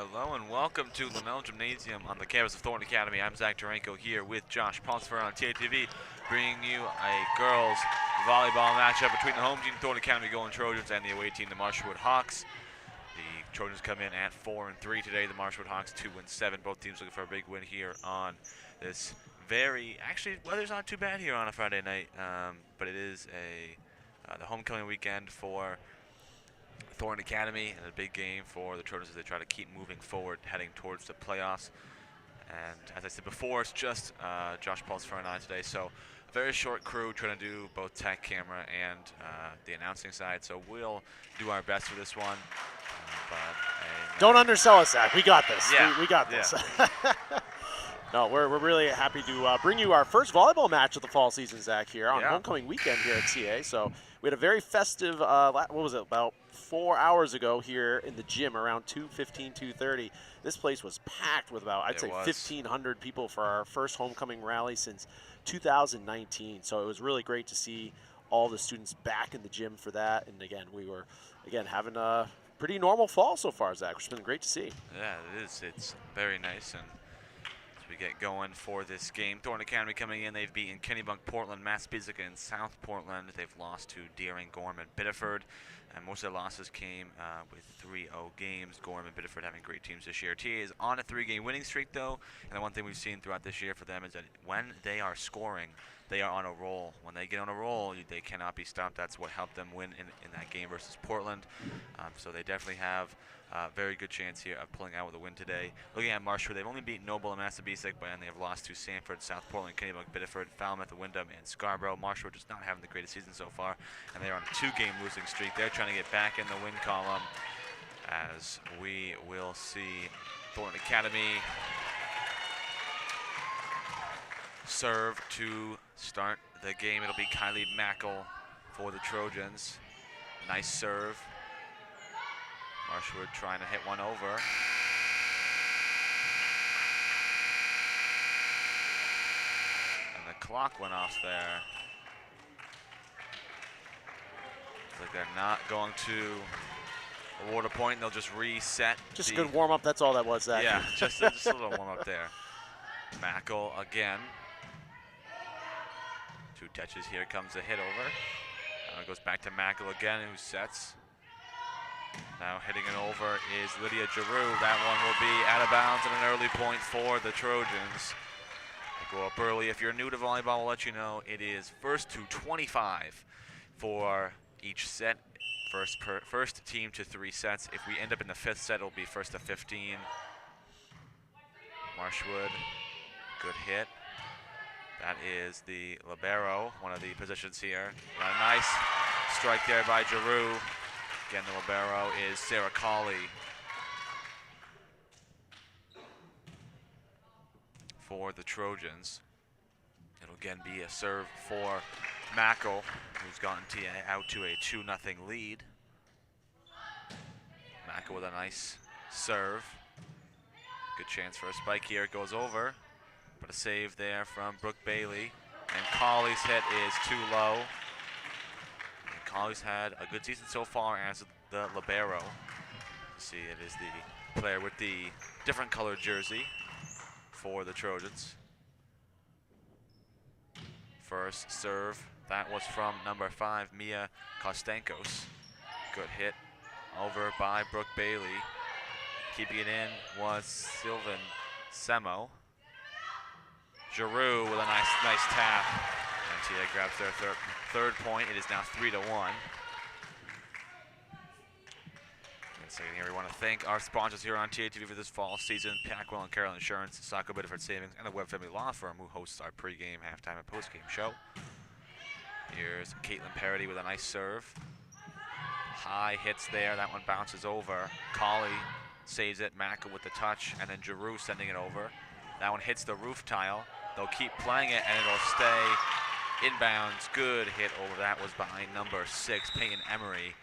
Hello and welcome to Linnell Gymnasium on the campus of Thornton Academy. I'm Zach Duranko here with Josh Pulsifer on TATV, bringing you a girls volleyball matchup between the home team, Thornton Academy Golden Trojans, and the away team, the Marshwood Hawks. The Trojans come in at 4-3 today. The Marshwood Hawks 2-7. Both teams looking for a big win here on this actually, weather's not too bad here on a Friday night, but it is the homecoming weekend for Thornton Academy, and a big game for the Trojans as they try to keep moving forward, heading towards the playoffs. And as I said before, it's just Josh Pulsifer and I today, so a very short crew trying to do both tech, camera, and the announcing side. So we'll do our best for this one. Don't undersell us, Zach. We got this. Yeah. We got this. Yeah. No, we're really happy to bring you our first volleyball match of the fall season, Zach, here on homecoming weekend here at CA. So we had a very festive, what was it, about 4 hours ago here in the gym around 2:15, 2:30. This place was packed with about, I'd say, 1,500 people for our first homecoming rally since 2019. So it was really great to see all the students back in the gym for that. And again, we were, having a pretty normal fall so far, Zach, which has been great to see. Yeah, it is. It's very nice. And we get going for this game. Thornton Academy coming in. They've beaten Kennebunk, Portland, Massapequa, and South Portland. They've lost to Deering, Gorham, and Biddeford. And most of their losses came with 3-0 games. Gorham and Biddeford having great teams this year. TA is on a 3-game winning streak, though. And the one thing we've seen throughout this year for them is that when they are scoring, they are on a roll. When they get on a roll, they cannot be stopped. That's what helped them win in that game versus Portland. So they definitely have a very good chance here of pulling out with a win today. Looking at Marshwood, they've only beaten Noble and Massapequa, and they have lost to Sanford, South Portland, Kennebunk, Biddeford, Falmouth, Wyndham, and Scarborough. Marshwood just not having the greatest season so far, and they're on a 2-game losing streak. They're trying to get back in the win column, as we will see Thornton Academy serve to start the game. It'll be Kylie Mackle for the Trojans. Nice serve. Marshwood trying to hit one over. And the clock went off there. Looks like they're not going to award a point. They'll just reset. Just a good warm-up. That's all that was, Zach. Yeah, just a little warm-up there. Mackle again. 2 touches. Here comes a hit over. It goes back to Mackle again, who sets. Now hitting it over is Lydia Giroux. That one will be out of bounds and an early point for the Trojans. They go up early. If you're new to volleyball, we'll let you know it is first to 25 for each set. First team to 3 sets. If we end up in the 5th set, it'll be first to 15. Marshwood, good hit. That is the libero, one of the positions here. A nice strike there by Giroux. Again, the libero is Sarah Colley for the Trojans. It'll again be a serve for Mackle, who's gotten TA out to a 2-0 lead. Mackle with a nice serve. Good chance for a spike here. It goes over, but a save there from Brooke Bailey. And Colley's hit is too low. Colley's had a good season so far as the libero. You see, it is the player with the different colored jersey for the Trojans. First serve, that was from number 5, Mia Kostankos. Good hit over by Brooke Bailey. Keeping it in was Sylvan Semo. Giroux with a nice tap. And TA grabs their third point. It is now 3-1. Second here, we want to thank our sponsors here on TATV for this fall season: Packwell and Carroll Insurance, Saco Biddeford Savings, and the Webb Family Law Firm, who hosts our pregame, halftime, and postgame show. Here's Caitlin Parody with a nice serve. High hits there. That one bounces over. Colley saves it. Mackle with the touch, and then Giroux sending it over. That one hits the roof tile. They'll keep playing it, and it'll stay inbounds. Good hit over. That was by number 6, Peyton Emery.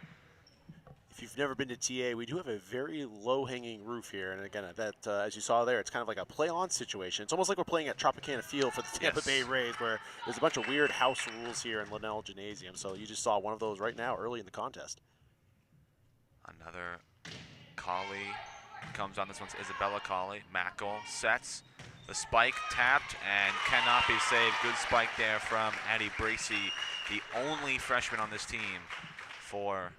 If you've never been to TA, we do have a very low-hanging roof here. And again, that as you saw there, it's kind of like a play-on situation. It's almost like we're playing at Tropicana Field for the Tampa Bay Rays, where there's a bunch of weird house rules here in Linnell Gymnasium. So you just saw one of those right now early in the contest. Another Colley comes on. This one's Isabella Colley. Mackel sets. The spike tapped and cannot be saved. Good spike there from Addie Bracey, the only freshman on this team for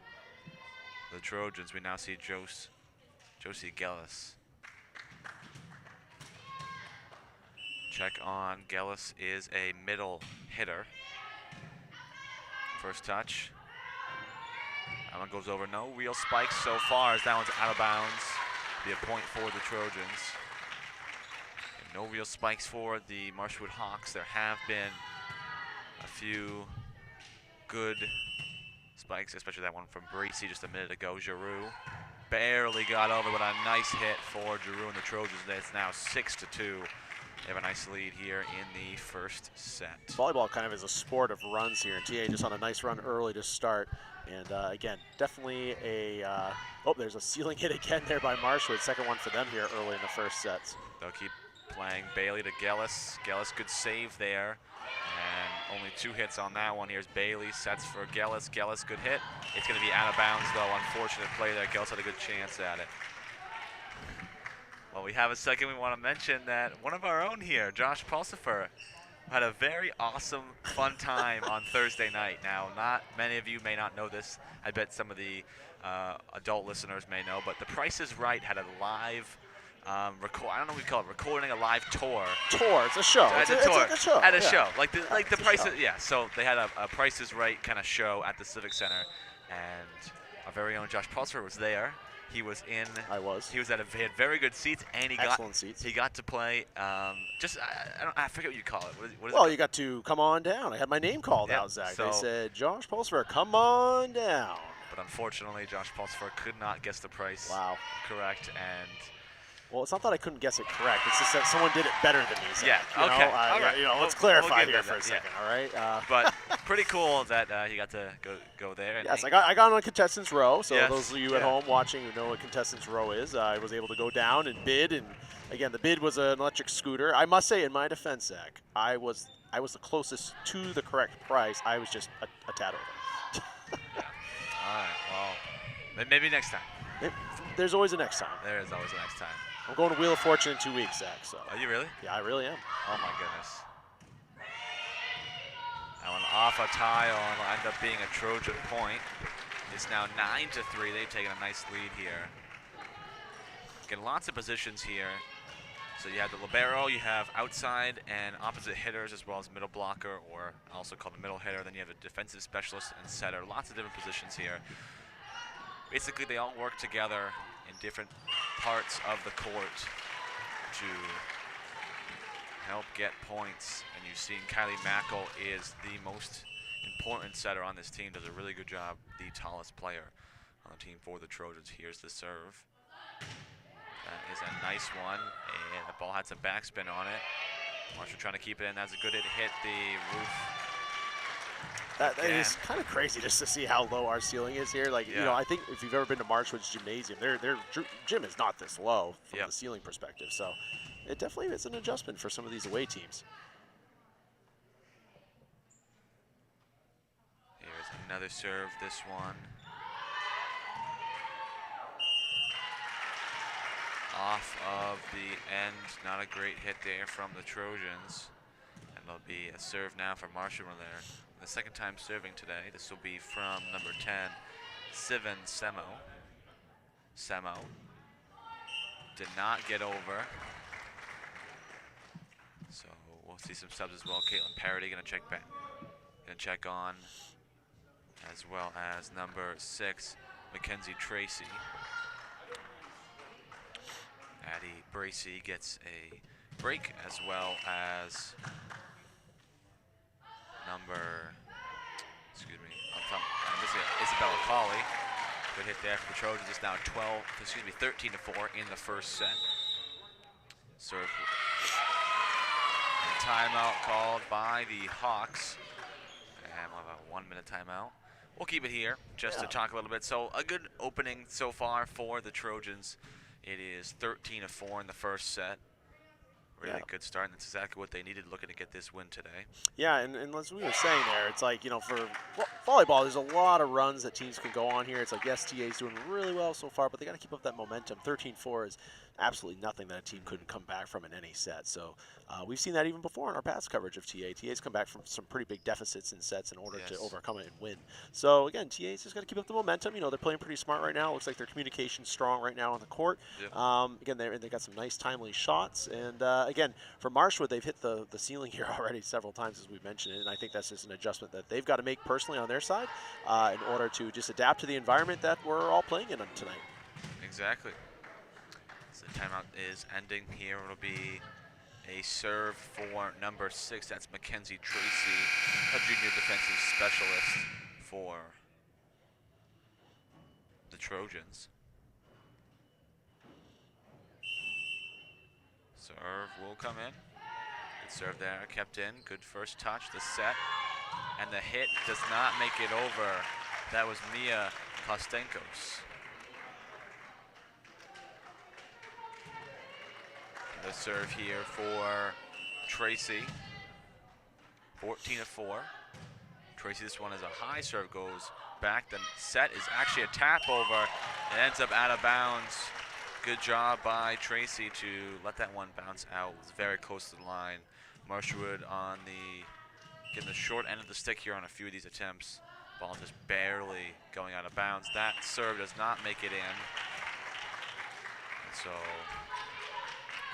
the Trojans. We now see Josie Gellis. Check on Gellis is a middle hitter. First touch. That one goes over. No real spikes so far as that one's out of bounds. Be a point for the Trojans. And no real spikes for the Marshwood Hawks. There have been a few good spikes, especially that one from Bracey just a minute ago. Giroux barely got over, but a nice hit for Giroux and the Trojans. It's now 6-2. They have a nice lead here in the first set. Volleyball kind of is a sport of runs here. TA just on a nice run early to start. And again, definitely a, oh, there's a ceiling hit again there by Marshwood. Second one for them here early in the first sets. They'll keep playing. Bailey to Gellis. Gellis, good save there. And only 2 hits on that one. Here's Bailey, sets for Gellis. Gellis, good hit. It's going to be out of bounds, though. Unfortunate play there. Gellis had a good chance at it. Well, we have a second. We want to mention that one of our own here, Josh Pulsifer, had a very awesome, fun time on Thursday night. Now, not many of you may not know this. I bet some of the adult listeners may know, but The Price is Right had a live I don't know what we call it, recording a live tour. Tour, it's a show. It's like a show. At a show. Like the Price show. Yeah, so they had a Price is Right kind of show at the Civic Center, and our very own Josh Pulsifer was there. He was in. I was. He had very good seats, and excellent seats. He got to play. I forget what you call it. What is well, it? You got to come on down. I had my name called out, Zach. So, they said, Josh Pulsifer, come on down. But unfortunately, Josh Pulsifer could not guess the price. Wow. Correct, and. Well, it's not that I couldn't guess it correct. It's just that someone did it better than me. Zach. Yeah. Okay. All right. Let's clarify here for a second. All right. But pretty cool that he got to go there. And yes, I got on contestants row. So yes, those of you at home watching who know what contestants row is, I was able to go down and bid. And again, the bid was an electric scooter. I must say, in my defense, Zach, I was the closest to the correct price. I was just a tad over. Yeah. All right. Well, maybe next time. There's always a next time. There is always a next time. I'm going to Wheel of Fortune in 2 weeks, Zach. So. Are you really? Yeah, I really am. Oh my goodness. That one off a tile and will end up being a Trojan point. It's now 9-3. They've taken a nice lead here. Getting lots of positions here. So you have the libero, you have outside and opposite hitters, as well as middle blocker, or also called a middle hitter. Then you have a defensive specialist and setter. Lots of different positions here. Basically, they all work together in different parts of the court to help get points. And you've seen Kylie Mackel is the most important setter on this team. Does a really good job, the tallest player on the team for the Trojans. Here's the serve. That is a nice one, and the ball had some backspin on it. Marshall trying to keep it in. That's a good hit the roof. That is kind of crazy just to see how low our ceiling is here. Like, you know, I think if you've ever been to Marshwood's gymnasium, their gym is not this low from the ceiling perspective. So it definitely is an adjustment for some of these away teams. Here's another serve, this one. Off of the end, not a great hit there from the Trojans. And there'll be a serve now for Marshall there. The second time serving today. This will be from number 10, Sivan Semo. Semo did not get over. So we'll see some subs as well. Caitlin Parody gonna check back. Gonna check on, as well as number 6, Mackenzie Tracy. Addie Bracey gets a break, as well as number, Isabella Colley. Good hit there for the Trojans. It's now 13-4 in the first set. Serve. And timeout called by the Hawks. And we'll have a 1-minute timeout. We'll keep it here just to talk a little bit. So a good opening so far for the Trojans. It is 13-4 in the first set. Really good start, and that's exactly what they needed looking to get this win today. Yeah, and as we were saying there, it's like, for volleyball, there's a lot of runs that teams can go on here. It's like, yes, TA's doing really well so far, but they got to keep up that momentum. 13-4 is absolutely nothing that a team couldn't come back from in any set. So we've seen that even before in our past coverage of TA. TA's come back from some pretty big deficits in sets in order to overcome it and win. So, again, TA's just got to keep up the momentum. They're playing pretty smart right now. It looks like their communication's strong right now on the court. Yep. Again, they got some nice, timely shots. And, again, for Marshwood, they've hit the ceiling here already several times, as we mentioned it, and I think that's just an adjustment that they've got to make personally on their side in order to just adapt to the environment that we're all playing in tonight. Exactly. So the timeout is ending here. It'll be a serve for number 6. That's Mackenzie Tracy, a junior defensive specialist for the Trojans. Serve will come in. Good serve there, kept in. Good first touch, the set. And the hit does not make it over. That was Mia Kostenkos. The serve here for Tracy. 14-4. Tracy, this one is a high serve, goes back. The set is actually a tap over. It ends up out of bounds. Good job by Tracy to let that one bounce out. It was very close to the line. Marshwood on getting the short end of the stick here on a few of these attempts. Ball just barely going out of bounds. That serve does not make it in. And so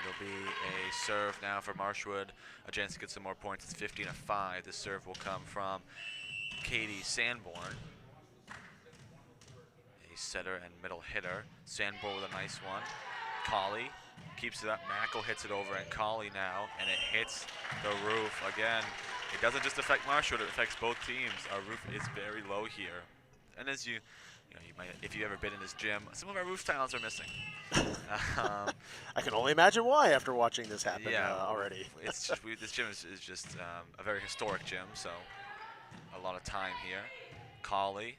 it'll be a serve now for Marshwood. A chance to get some more points. It's 15-5. This serve will come from Katie Sanborn. Setter and middle hitter. Sanborn with a nice one. Colley keeps it up. Mackel hits it over, and Colley now, and it hits the roof again. It doesn't just affect Marshwood; it affects both teams. Our roof is very low here, and as you might, if you've ever been in this gym, some of our roof tiles are missing. I can only imagine why after watching this happen already. It's just this gym is just a very historic gym, so a lot of time here. Colley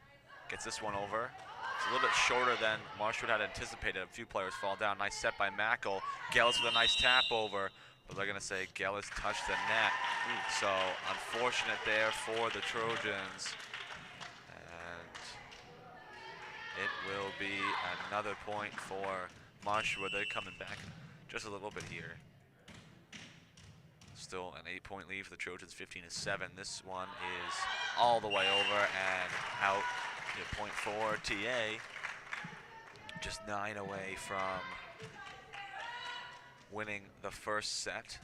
gets this one over. It's a little bit shorter than Marshwood had anticipated. A few players fall down. Nice set by Mackel. Gellis with a nice tap over, but they're going to say Gellis touched the net. So unfortunate there for the Trojans. And it will be another point for Marshwood. They're coming back just a little bit here. Still an 8-point lead for the Trojans, 15-7. This one is all the way over and out. Point for TA, just 9 away from winning the first set.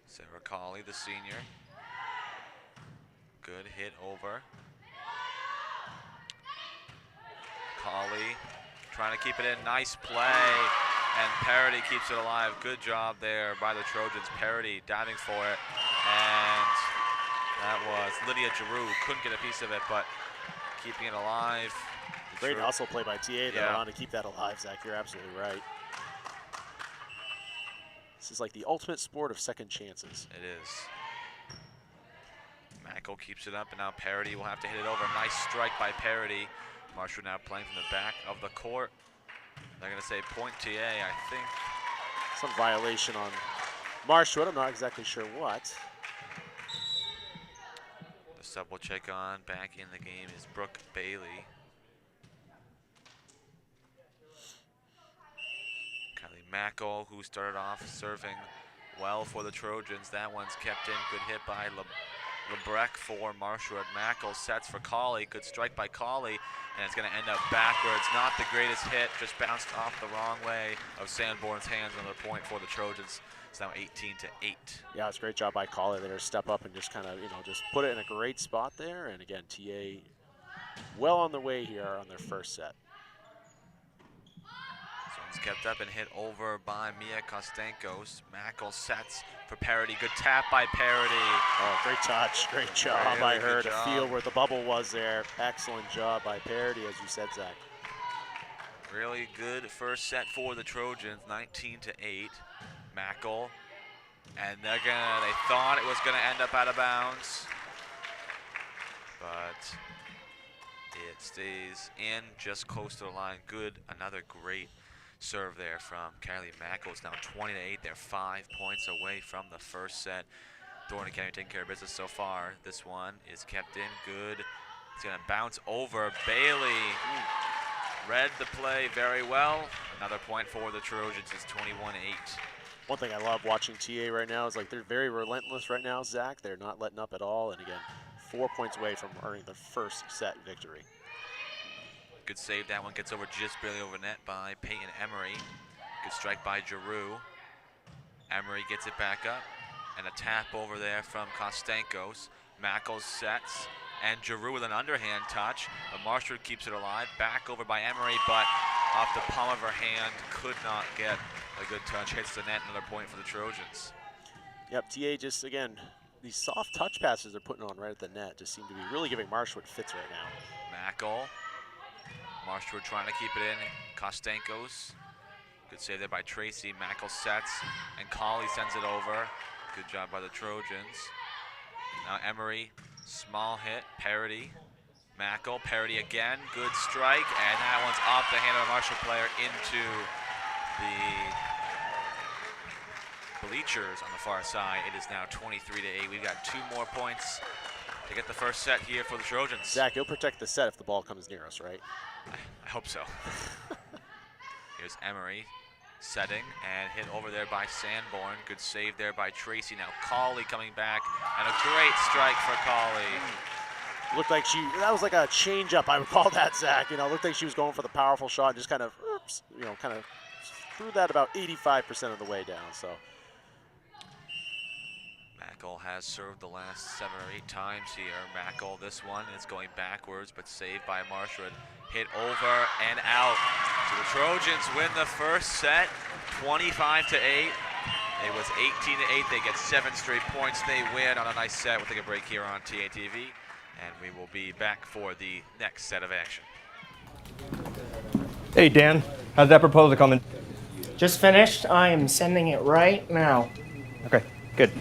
Sarah Colley, the senior. Good hit over. Colley trying to keep it in, nice play, and Parody keeps it alive. Good job there by the Trojans. Parody diving for it. And that was Lydia Giroux. Couldn't get a piece of it, but keeping it alive. Great hustle play by TA though, on to keep that alive, Zach. You're absolutely right. This is like the ultimate sport of second chances. It is. Mackel keeps it up, and now Parody will have to hit it over. Nice strike by Parody. Marshwood now playing from the back of the court. They're going to say point TA, I think. Some violation on Marshwood. I'm not exactly sure what. The sub will check on. Back in the game is Brooke Bailey. Kylie Mackel, who started off serving well for the Trojans. That one's kept in. Good hit by Lebrecht for Marshwood. Mackel sets for Colley. Good strike by Colley, and it's going to end up backwards. Not the greatest hit, just bounced off the wrong way of Sanborn's hands. Another point for the Trojans. It's now 18-8. Yeah, it's a great job by Colley there to step up and just kind of, just put it in a great spot there. And again, TA well on the way here on their first set. This one's kept up and hit over by Mia Kostenkos. Mackel sets for Parody. Good tap by Parody. Oh, great touch. Great job by her to feel where the bubble was there. Excellent job by Parody, as you said, Zach. Really good first set for the Trojans, 19-8. Mackel, and they thought it was gonna end up out of bounds, but It stays in just close to the line. Good, another great serve there from Kylie Mackles. Now 20-8. They're 5 points away from the first set. Thornton Academy taking care of business so far. This one is kept in. Good. It's going to bounce over. Bailey read the play very well. Another point for the Trojans. It's 21-8. One thing I love watching TA right now is like they're very relentless right now, Zach. They're not letting up at all. And again, 4 points away from earning their first set victory. Good save. That one gets over just barely over net by Peyton Emery. Good strike by Giroux. Emery gets it back up. And a tap over there from Kostankos. Mackles sets. And Giroux with an underhand touch. But Marshwood keeps it alive. Back over by Emery, but off the palm of her hand. Could not get a good touch. Hits the net. Another point for the Trojans. Yep, TA just, again, these soft touch passes they're putting on right at the net just seem to be really giving Marshwood fits right now. Mackle. Marshwood trying to keep it in. Kostankos. Good save there by Tracy. Mackle sets. And Colley sends it over. Good job by the Trojans. Now Emery. Small hit. Parody. Mackle. Parody again. Good strike. And that one's off the hand of a Marshwood player into the bleachers on the far side. It is now 23-8. We've got 2 more points to get the first set here for the Trojans. Zach, you'll protect the set if the ball comes near us, right? I hope so. Here's Emery setting and hit over there by Sanborn. Good save there by Tracy. Now Colley coming back and a great strike for Colley. Looked like that was like a change up, I would call that, Zach. You know, looked like she was going for the powerful shot and just kind of, oops, you know, kind of threw that about 85% of the way down, so. Mackle has served the last 7 or 8 times here. Mackle, this one is going backwards, but saved by Marshwood. Hit over and out. So the Trojans win the first set, 25-8. It was 18-8. They get 7 straight points. They win on a nice set. We'll take a break here on TATV, and we will be back for the next set of action. Hey, Dan, how's that proposal coming? Just finished. I am sending it right now. Okay, good.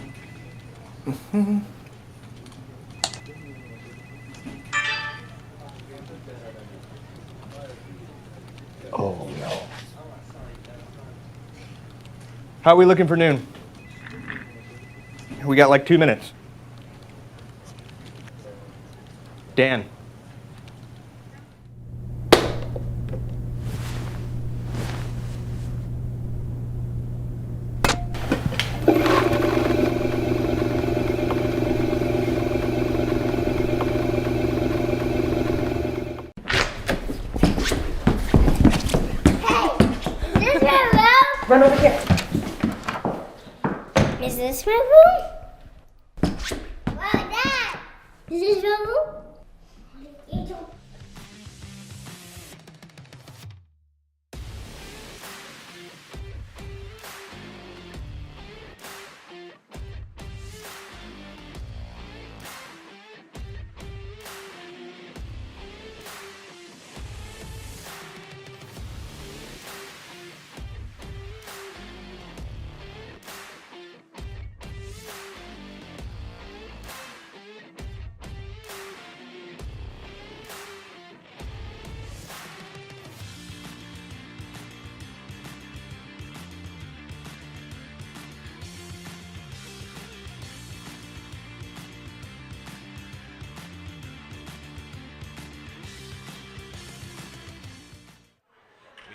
Oh, no. How are we looking for noon? We got like 2 minutes. Dan. Run over here. Is this my room? Wow, Dad! Is this your room?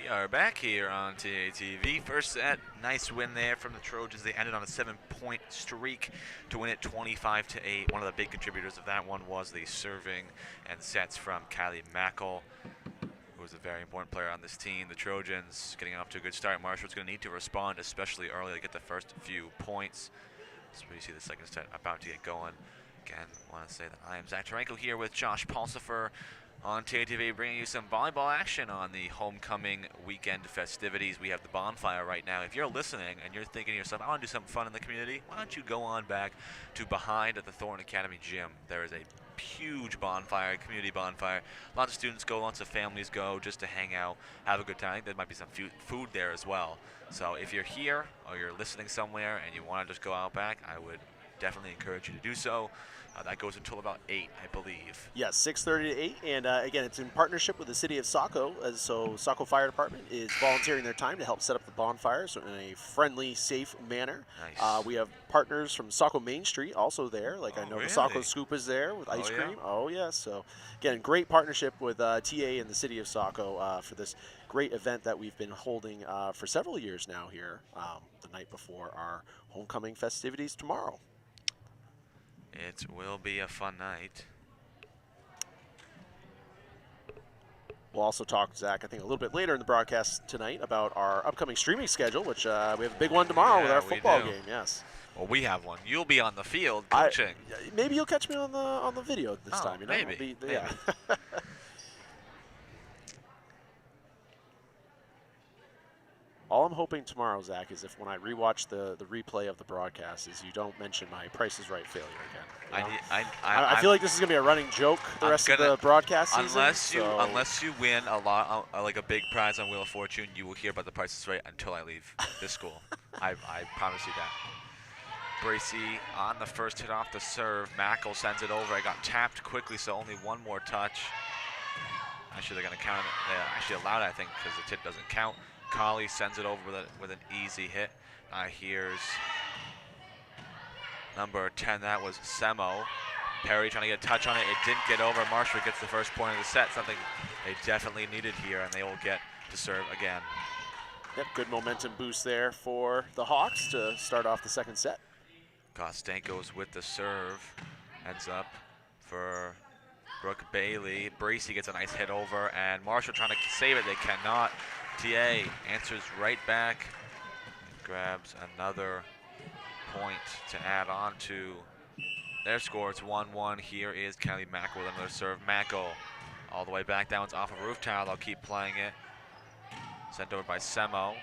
We are back here on TATV. First set, nice win there from the Trojans. They ended on a 7-point streak to win it 25-8. One of the big contributors of that one was the serving and sets from Kylie Mackle, who was a very important player on this team. The Trojans getting off to a good start. Marshwood's going to need to respond, especially early, to get the first few points. So we see the second set about to get going. Again, I want to say that I am Zach Taranko here with Josh Pulsifer on TATV, bringing you some volleyball action on the homecoming weekend festivities. We have the bonfire right now. If you're listening and you're thinking to yourself, I want to do something fun in the community, why don't you go on back to behind at the Thornton Academy gym. There is a huge bonfire, community bonfire. Lots of students go, lots of families go just to hang out, have a good time. There might be some food there as well. So if you're here or you're listening somewhere and you want to just go out back, I would definitely encourage you to do so. That goes until about 8, I believe. Yes, 6:30 to 8, and again, it's in partnership with the city of Saco. So Saco Fire Department is volunteering their time to help set up the bonfires in a friendly, safe manner. Nice. We have partners from Saco Main Street also there. Like I know really? the Saco Scoop is there with ice yeah? cream. Oh yes. So again, great partnership with TA and the city of Saco for this great event that we've been holding for several years now here. The night before our homecoming festivities tomorrow. It will be a fun night. We'll also talk, Zach, I think a little bit later in the broadcast tonight about our upcoming streaming schedule, which we have a big one tomorrow with our football game. Yes. Well, we have one. You'll be on the field coaching. Maybe you'll catch me on the video this time. You know, maybe. Yeah. All I'm hoping tomorrow, Zach, is if when I rewatch the replay of the broadcast, is you don't mention my Price is Right failure again. You know? I feel like this is gonna be a running joke the rest of the broadcast season. Unless you win a lot, like a big prize on Wheel of Fortune, you will hear about the Price is Right until I leave this school. I promise you that. Bracy on the first hit off the serve. Mackel sends it over. I got tapped quickly, so only one more touch. Actually, they're gonna count it. They actually allowed it, I think, because the tip doesn't count. Colley sends it over with an easy hit. Here's number 10. That was Semo. Perry trying to get a touch on it. It didn't get over. Marshwood gets the first point of the set, something they definitely needed here, and they will get to serve again. Yep, good momentum boost there for the Hawks to start off the second set. Kostenko's with the serve. Heads up for Brooke Bailey. Bracy gets a nice hit over, and Marshall trying to save it. They cannot. TA answers right back. Grabs another point to add on to their score. It's 1-1. Here is Kelly Mackel with another serve. Mackel all the way back down. It's off a roof towel. They'll keep playing it. Sent over by Semo.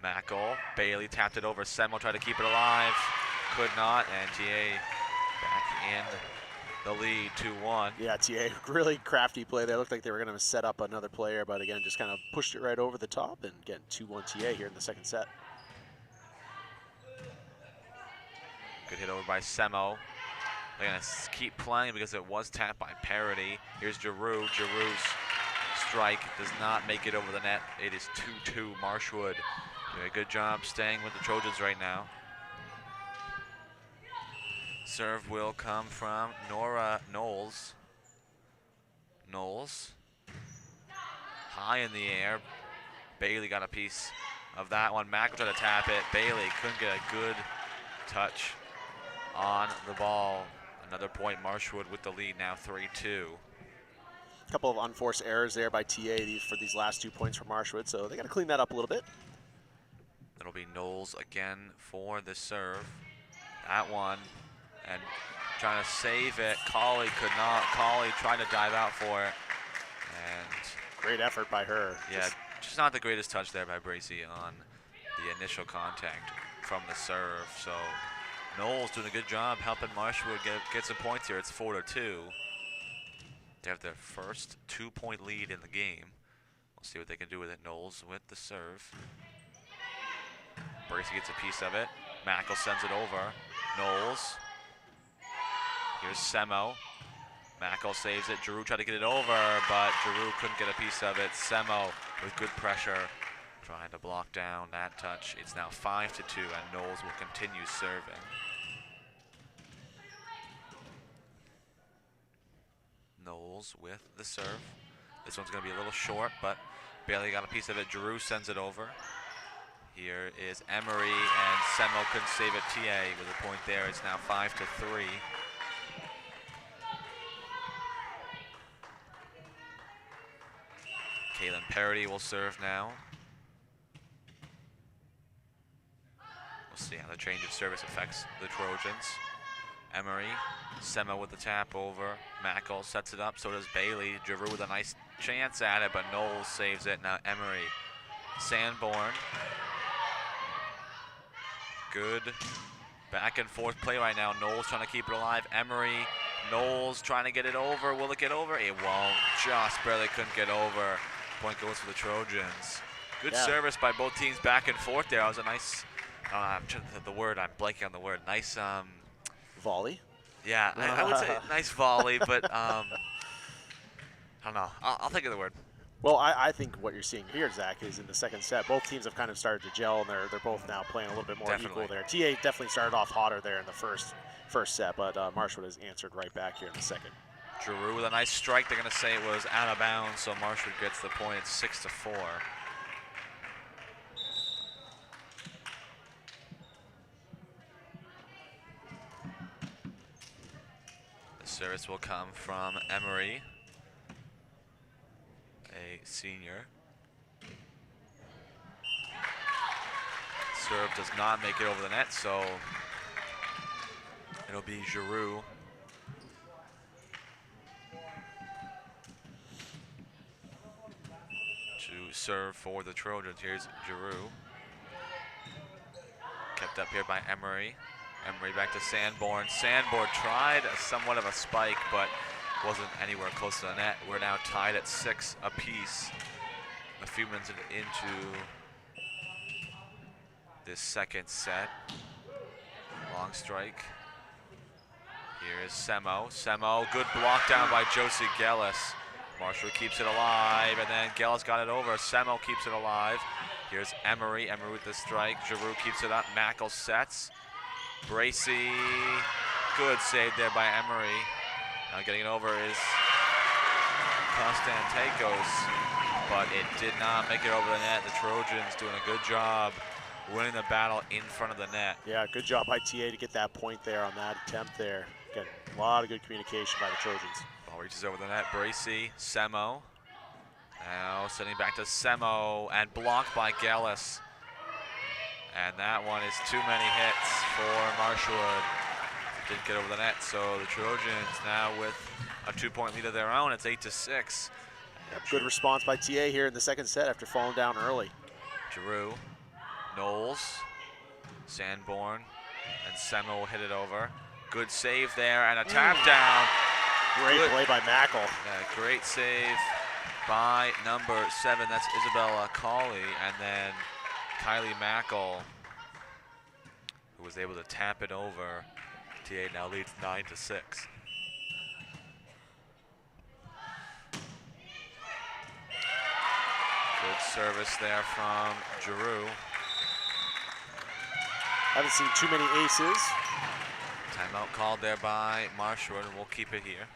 Mackel. Bailey tapped it over. Semo tried to keep it alive. Could not. And TA back in the lead, 2-1. Yeah, TA, really crafty play there. Looked like they were going to set up another player, but again, just kind of pushed it right over the top and getting 2-1 TA here in the second set. Good hit over by Semo. They're going to keep playing because it was tapped by Parody. Here's Giroux. Giroux's strike does not make it over the net. It is 2-2. Marshwood doing a good job staying with the Trojans right now. Serve will come from Nora Knowles. Knowles. High in the air. Bailey got a piece of that one. Mack tried to tap it. Bailey couldn't get a good touch on the ball. Another point. Marshwood with the lead now, 3-2. A couple of unforced errors there by TA for these last 2 points for Marshwood, so they got to clean that up a little bit. It'll be Knowles again for the serve. That one. And trying to save it. Colley could not. Colley trying to dive out for it. And great effort by her. Yeah, just not the greatest touch there by Bracy on the initial contact from the serve. So Knowles doing a good job helping Marshwood get some points here. It's 4-2. They have their first 2-point lead in the game. We'll see what they can do with it. Knowles with the serve. Bracy gets a piece of it. Mackel sends it over. Knowles. Here's Semo. Mackel saves it. Giroux tried to get it over, but Giroux couldn't get a piece of it. Semo with good pressure, trying to block down that touch. It's now 5-2, and Knowles will continue serving. Knowles with the serve. This one's going to be a little short, but Bailey got a piece of it. Giroux sends it over. Here is Emery, and Semo couldn't save it. TA with a point there. It's now 5-3. Kaylin Parody will serve now. We'll see how the change of service affects the Trojans. Emery, Semo with the tap over. Mackel sets it up, so does Bailey. Giroux with a nice chance at it, but Knowles saves it. Now Emery. Sanborn. Good back and forth play right now. Knowles trying to keep it alive. Emery, Knowles trying to get it over. Will it get over? It won't. Just barely couldn't get over. Point goes for the Trojans. Good service by both teams back and forth there. That was a nice, I'm blanking on the word. Nice volley. Yeah, I would say nice volley, but I don't know. I'll think of the word. Well, I think what you're seeing here, Zach, is in the second set, both teams have kind of started to gel, and they're both now playing a little bit more equal there. TA definitely started off hotter there in the first set, but Marshwood has answered right back here in the second. Giroux with a nice strike. They're going to say it was out of bounds, so Marshwood gets the point. It's 6-4. The service will come from Emery, a senior. Serve does not make it over the net, so it'll be Giroux. To serve for the Trojans. Here's Giroux. Kept up here by Emery. Emery back to Sanborn. Sanborn tried somewhat of a spike, but wasn't anywhere close to the net. We're now tied at 6 apiece. A few minutes into this second set. Long strike. Here is Semo. Semo, good block down by Josie Gellis. Marshwood keeps it alive, and then Gellis got it over. Semo keeps it alive. Here's Emery. Emery with the strike. Giroux keeps it up. Mackel sets. Bracy. Good save there by Emery. Now getting it over is Konstantakos, but it did not make it over the net. The Trojans doing a good job winning the battle in front of the net. Yeah, good job by TA to get that point there on that attempt there. Again, a lot of good communication by the Trojans. Ball reaches over the net. Bracy, Semo. Now sending back to Semo and blocked by Gellis. And that one is too many hits for Marshwood. Didn't get over the net, so the Trojans now with a 2-point lead of their own. It's 8-6. Yep, good response by TA here in the second set after falling down early. Giroux, Knowles, Sanborn, and Semo will hit it over. Good save there and a tap down. Great play by Mackel. Great save by number 7. That's Isabella Cawley, and then Kylie Mackel, who was able to tap it over. TA now leads 9-6. Good service there from Giroux. Haven't seen too many aces. Timeout called there by Marshwood, and we'll keep it here.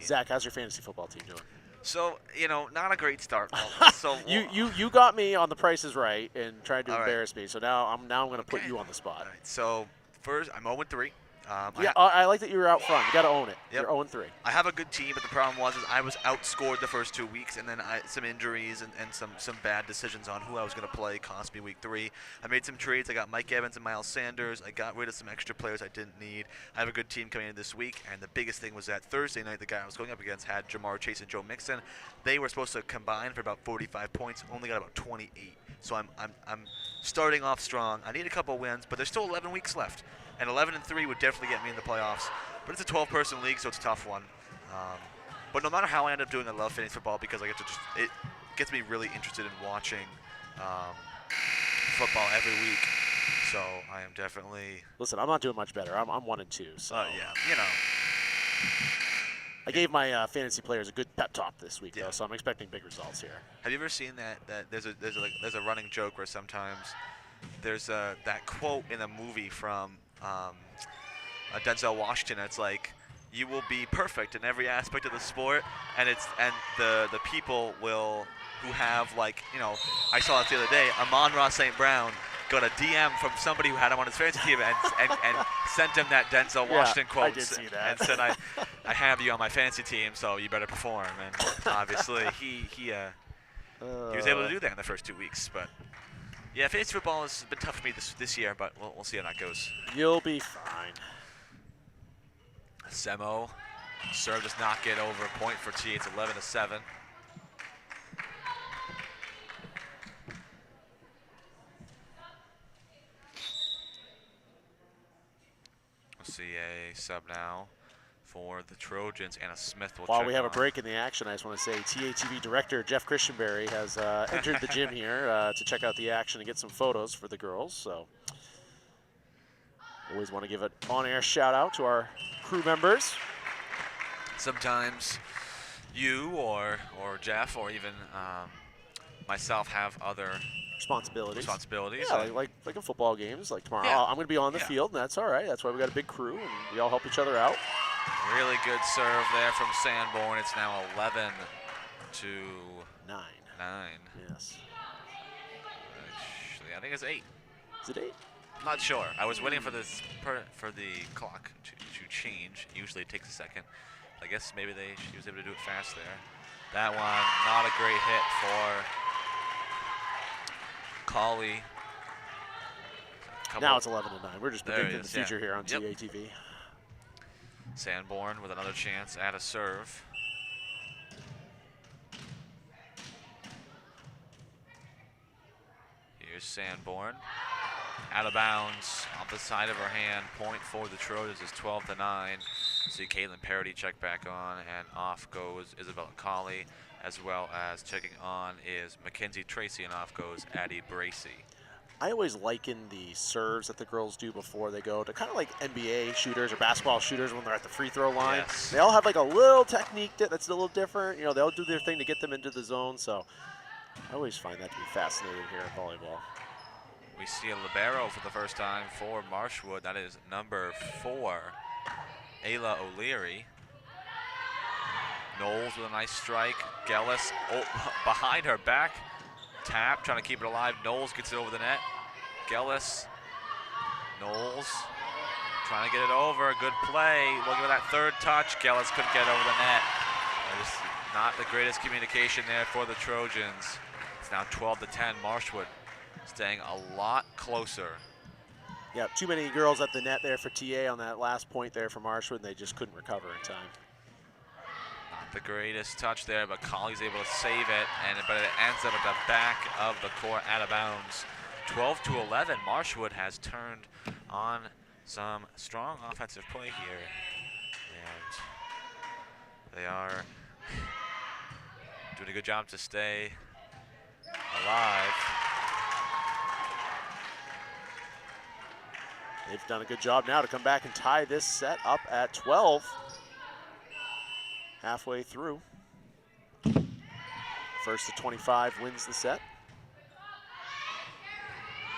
Zach, how's your fantasy football team doing? So, you know, not a great start. So you got me on the Price is Right and tried to All right. embarrass me. So now I'm going to put you on the spot. All right, so first, I'm 0-3. Yeah, I like that you were out front. You got to own it. Yep. You're 0-3. I have a good team, but the problem was I was outscored the first 2 weeks, and then some injuries and some bad decisions on who I was going to play cost me week 3. I made some trades. I got Mike Evans and Miles Sanders. I got rid of some extra players I didn't need. I have a good team coming in this week, and the biggest thing was that Thursday night the guy I was going up against had Jamar Chase and Joe Mixon. They were supposed to combine for about 45 points, only got about 28. So I'm starting off strong. I need a couple wins, but there's still 11 weeks left. And 11-3 would definitely get me in the playoffs. But it's a 12-person league, so it's a tough one. But no matter how I end up doing, I love fantasy football because I get to it gets me really interested in watching football every week. So I am definitely. Listen, I'm not doing much better. I'm 1-2. So yeah, you know. I gave my fantasy players a good pep talk this week, though, so I'm expecting big results here. Have you ever seen that there's a running joke where sometimes there's that quote in a movie from Denzel Washington. It's like, you will be perfect in every aspect of the sport, and the people who have, like, you know, I saw it the other day. Amon-Ra St. Brown got a DM from somebody who had him on his fantasy team and sent him that Denzel Washington quote. I did see that. And said, I have you on my fantasy team, so you better perform. And obviously he was able to do that in the first 2 weeks, but. Yeah, fantasy football has been tough for me this year, but we'll see how that goes. You'll be fine. Semo, serve does not get over a point for T. It's 11-7. We'll see a sub now for the Trojans. Anna Smith will While check we have on. a break in the action, I just want to say TATV director Jeff Christianberry has entered the gym here to check out the action and get some photos for the girls. So Always want to give an on-air shout-out to our crew members. Sometimes you or Jeff or even myself have other Responsibilities. Yeah, like in football games. Like tomorrow, Yeah. I'm going to be on the field, and that's all right. That's why we got a big crew, and we all help each other out. Really good serve there from Sanborn. It's now 11 to 9. 9. Yes. Actually, I think it's 8. Is it 8? I'm not sure. I was waiting for this for the clock to change. Usually it takes a second. I guess maybe she was able to do it fast there. That one, not a great hit for Colley. Now it's 11 to 9. We're just predicting the future here on TATV. Sanborn with another chance at a serve. Here's Sanborn. Out of bounds, off the side of her hand. Point for the Trojans is 12 to 9. See Caitlin Parody check back on, and off goes Isabella Colley, as well as checking on is Mackenzie Tracy, and off goes Addie Bracey. I always liken the serves that the girls do before they go to kind of like NBA shooters or basketball shooters when they're at the free throw line. Yes. They all have like a little technique that's a little different. You know, they'll do their thing to get them into the zone. So I always find that to be fascinating here in volleyball. We see a libero for the first time for Marshwood. That is number 4, Ayla O'Leary. Knowles with a nice strike. Gellis behind her back. Tap, trying to keep it alive. Knowles gets it over the net. Gellis. Knowles trying to get it over. Good play. Looking at that third touch. Gellis couldn't get it over the net. Just not the greatest communication there for the Trojans. It's now 12 to 10. Marshwood staying a lot closer. Yeah, too many girls at the net there for TA on that last point there for Marshwood, and they just couldn't recover in time. Not the greatest touch there, but Colley's able to save it, but it ends up at the back of the court out of bounds. 12 to 11, Marshwood has turned on some strong offensive play here, and they are doing a good job to stay alive. They've done a good job now to come back and tie this set up at 12. Halfway through. First to 25 wins the set.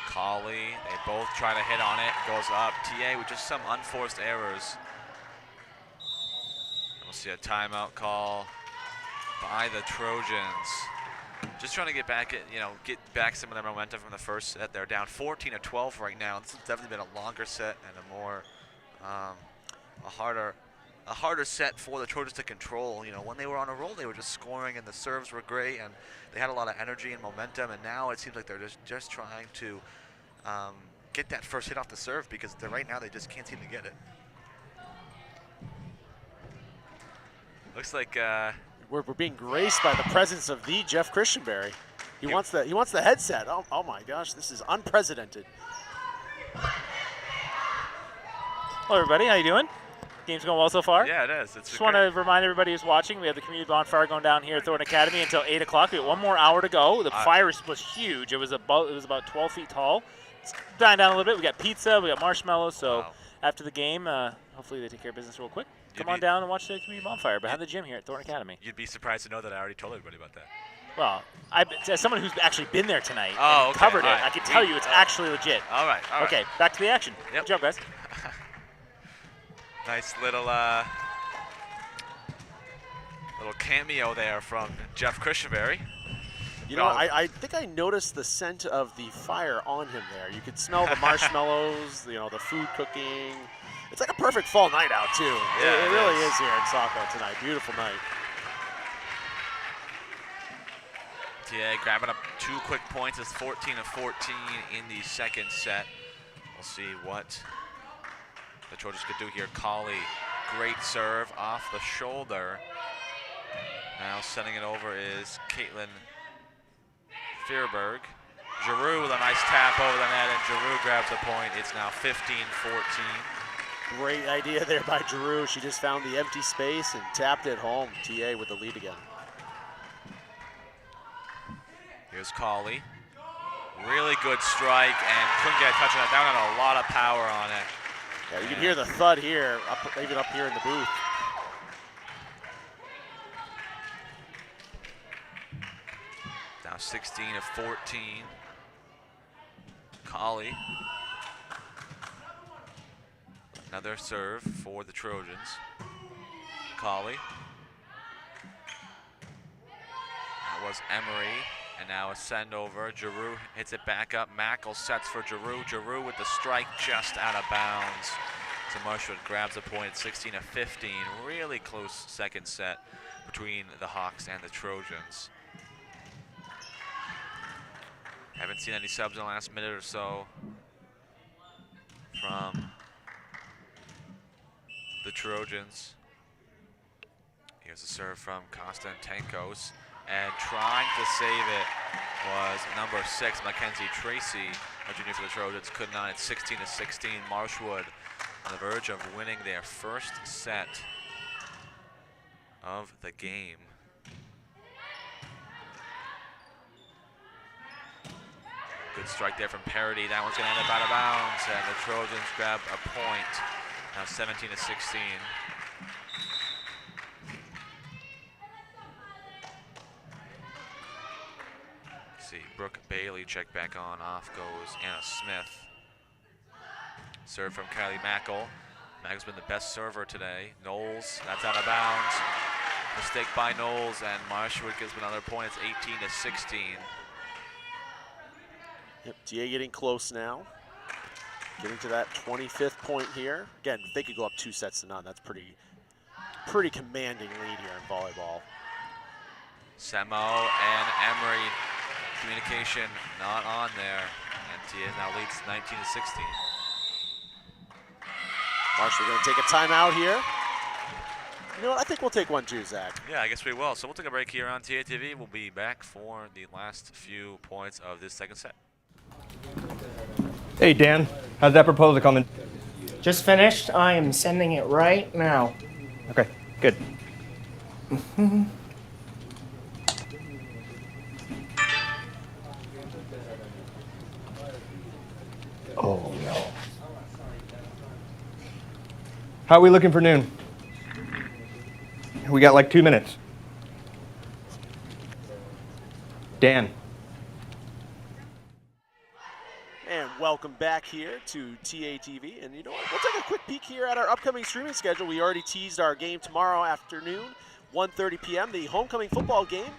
Colley, they both try to hit on it, goes up. TA with just some unforced errors. We'll see a timeout call by the Trojans. Just trying to get back some of their momentum from the first set. They're down 14 to 12 right now. This has definitely been a longer set and a more a harder set for the Trojans to control. You know, when they were on a roll, they were just scoring and the serves were great and they had a lot of energy and momentum. And now it seems like they're just trying to get that first hit off the serve because right now they just can't seem to get it. Looks like. We're being graced by the presence of the Jeff Christianberry. He wants the headset. Oh my gosh, this is unprecedented. Hello everybody, how you doing? Game's going well so far? Yeah, it is. Just want to remind everybody who's watching, we have the community bonfire going down here at Thornton Academy until 8 o'clock. We have 1 more hour to go. The fire was huge. It was about 12 feet tall. It's dying down a little bit. We got pizza, we got marshmallows. So after the game, hopefully they take care of business real quick. Come on down and watch the community bonfire behind the gym here at Thornton Academy. You'd be surprised to know that I already told everybody about that. Well, as someone who's actually been there tonight and covered it, I can tell you it's actually legit. All right. Okay, back to the action. Good job, guys. Nice little cameo there from Jeff Christianberry. You know, I think I noticed the scent of the fire on him there. You could smell the marshmallows, the food cooking. It's like a perfect fall night out, too. Yeah, it really is here in Saco tonight. Beautiful night. TA grabbing up 2 quick points. It's 14 to 14 in the second set. We'll see what the Trojans could do here. Colley, great serve off the shoulder. Now sending it over is Caitlin Fearberg. Giroux with a nice tap over the net, and Giroux grabs a point. It's now 15-14. Great idea there by Giroux. She just found the empty space and tapped it home. TA with the lead again. Here's Colley. Really good strike and couldn't get a touch on it. That one had a lot of power on it. Yeah, you can hear the thud here, even up here in the booth. Now 16 of 14. Colley. Another serve for the Trojans. Colley. That was Emery. And now a send over. Giroux hits it back up. Mackel sets for Giroux. Giroux with the strike just out of bounds. So Marshwood grabs a point at 16 of 15. Really close second set between the Hawks and the Trojans. Haven't seen any subs in the last minute or so from the Trojans. Here's a serve from Konstantinkos. And trying to save it was number 6, Mackenzie Tracy, a junior for the Trojans. Could not. It's 16 to 16. Marshwood on the verge of winning their first set of the game. Good strike there from Parody. That one's going to end up out of bounds, and the Trojans grab a point. Now 17 to 16. See, Brooke Bailey check back on. Off goes Anna Smith. Serve from Kylie Mackel. Mackel's been the best server today. Knowles, that's out of bounds. Mistake by Knowles, and Marshwood gives them another point. It's 18 to 16. Yep, TA getting close now. Getting to that 25th point here. Again, if they could go up 2 sets to none, that's pretty commanding lead here in volleyball. Semo and Emery. Communication not on there. And TA now leads 19 to 16. Marshwood going to take a timeout here. You know what? I think we'll take one too, Zach. Yeah, I guess we will. So we'll take a break here on TA TV. We'll be back for the last few points of this second set. Hey, Dan, how's that proposal coming? Just finished. I am sending it right now. Okay, good. Oh, no. How are we looking for noon? We got like 2 minutes. Dan. And welcome back here to TA TV. And you know what? We'll take a quick peek here at our upcoming streaming schedule. We already teased our game tomorrow afternoon, 1:30 p.m., the homecoming football game,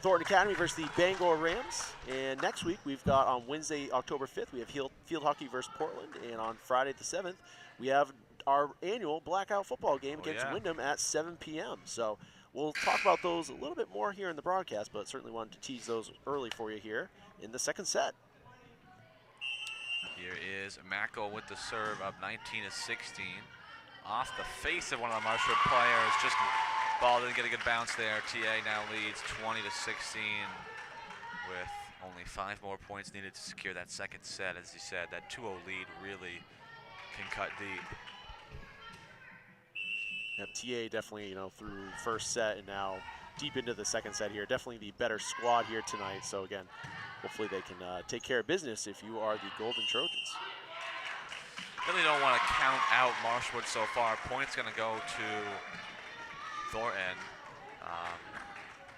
Thornton Academy versus the Bangor Rams. And next week, we've got on Wednesday, October 5th, we have field hockey versus Portland. And on Friday the 7th, we have our annual blackout football game against Wyndham at 7 p.m. So we'll talk about those a little bit more here in the broadcast, but certainly wanted to tease those early for you here in the second set. Here is Mackel with the serve up 19 to 16. Off the face of one of the Marshwood players. Just ball didn't get a good bounce there. TA now leads 20 to 16 with only 5 more points needed to secure that second set. As you said, that 2-0 lead really can cut deep. Yep, TA definitely, through first set and now deep into the second set here. Definitely the better squad here tonight. So again, hopefully they can take care of business if you are the Golden Trojans. Really don't want to count out Marshwood so far. Points going to go to Thornton.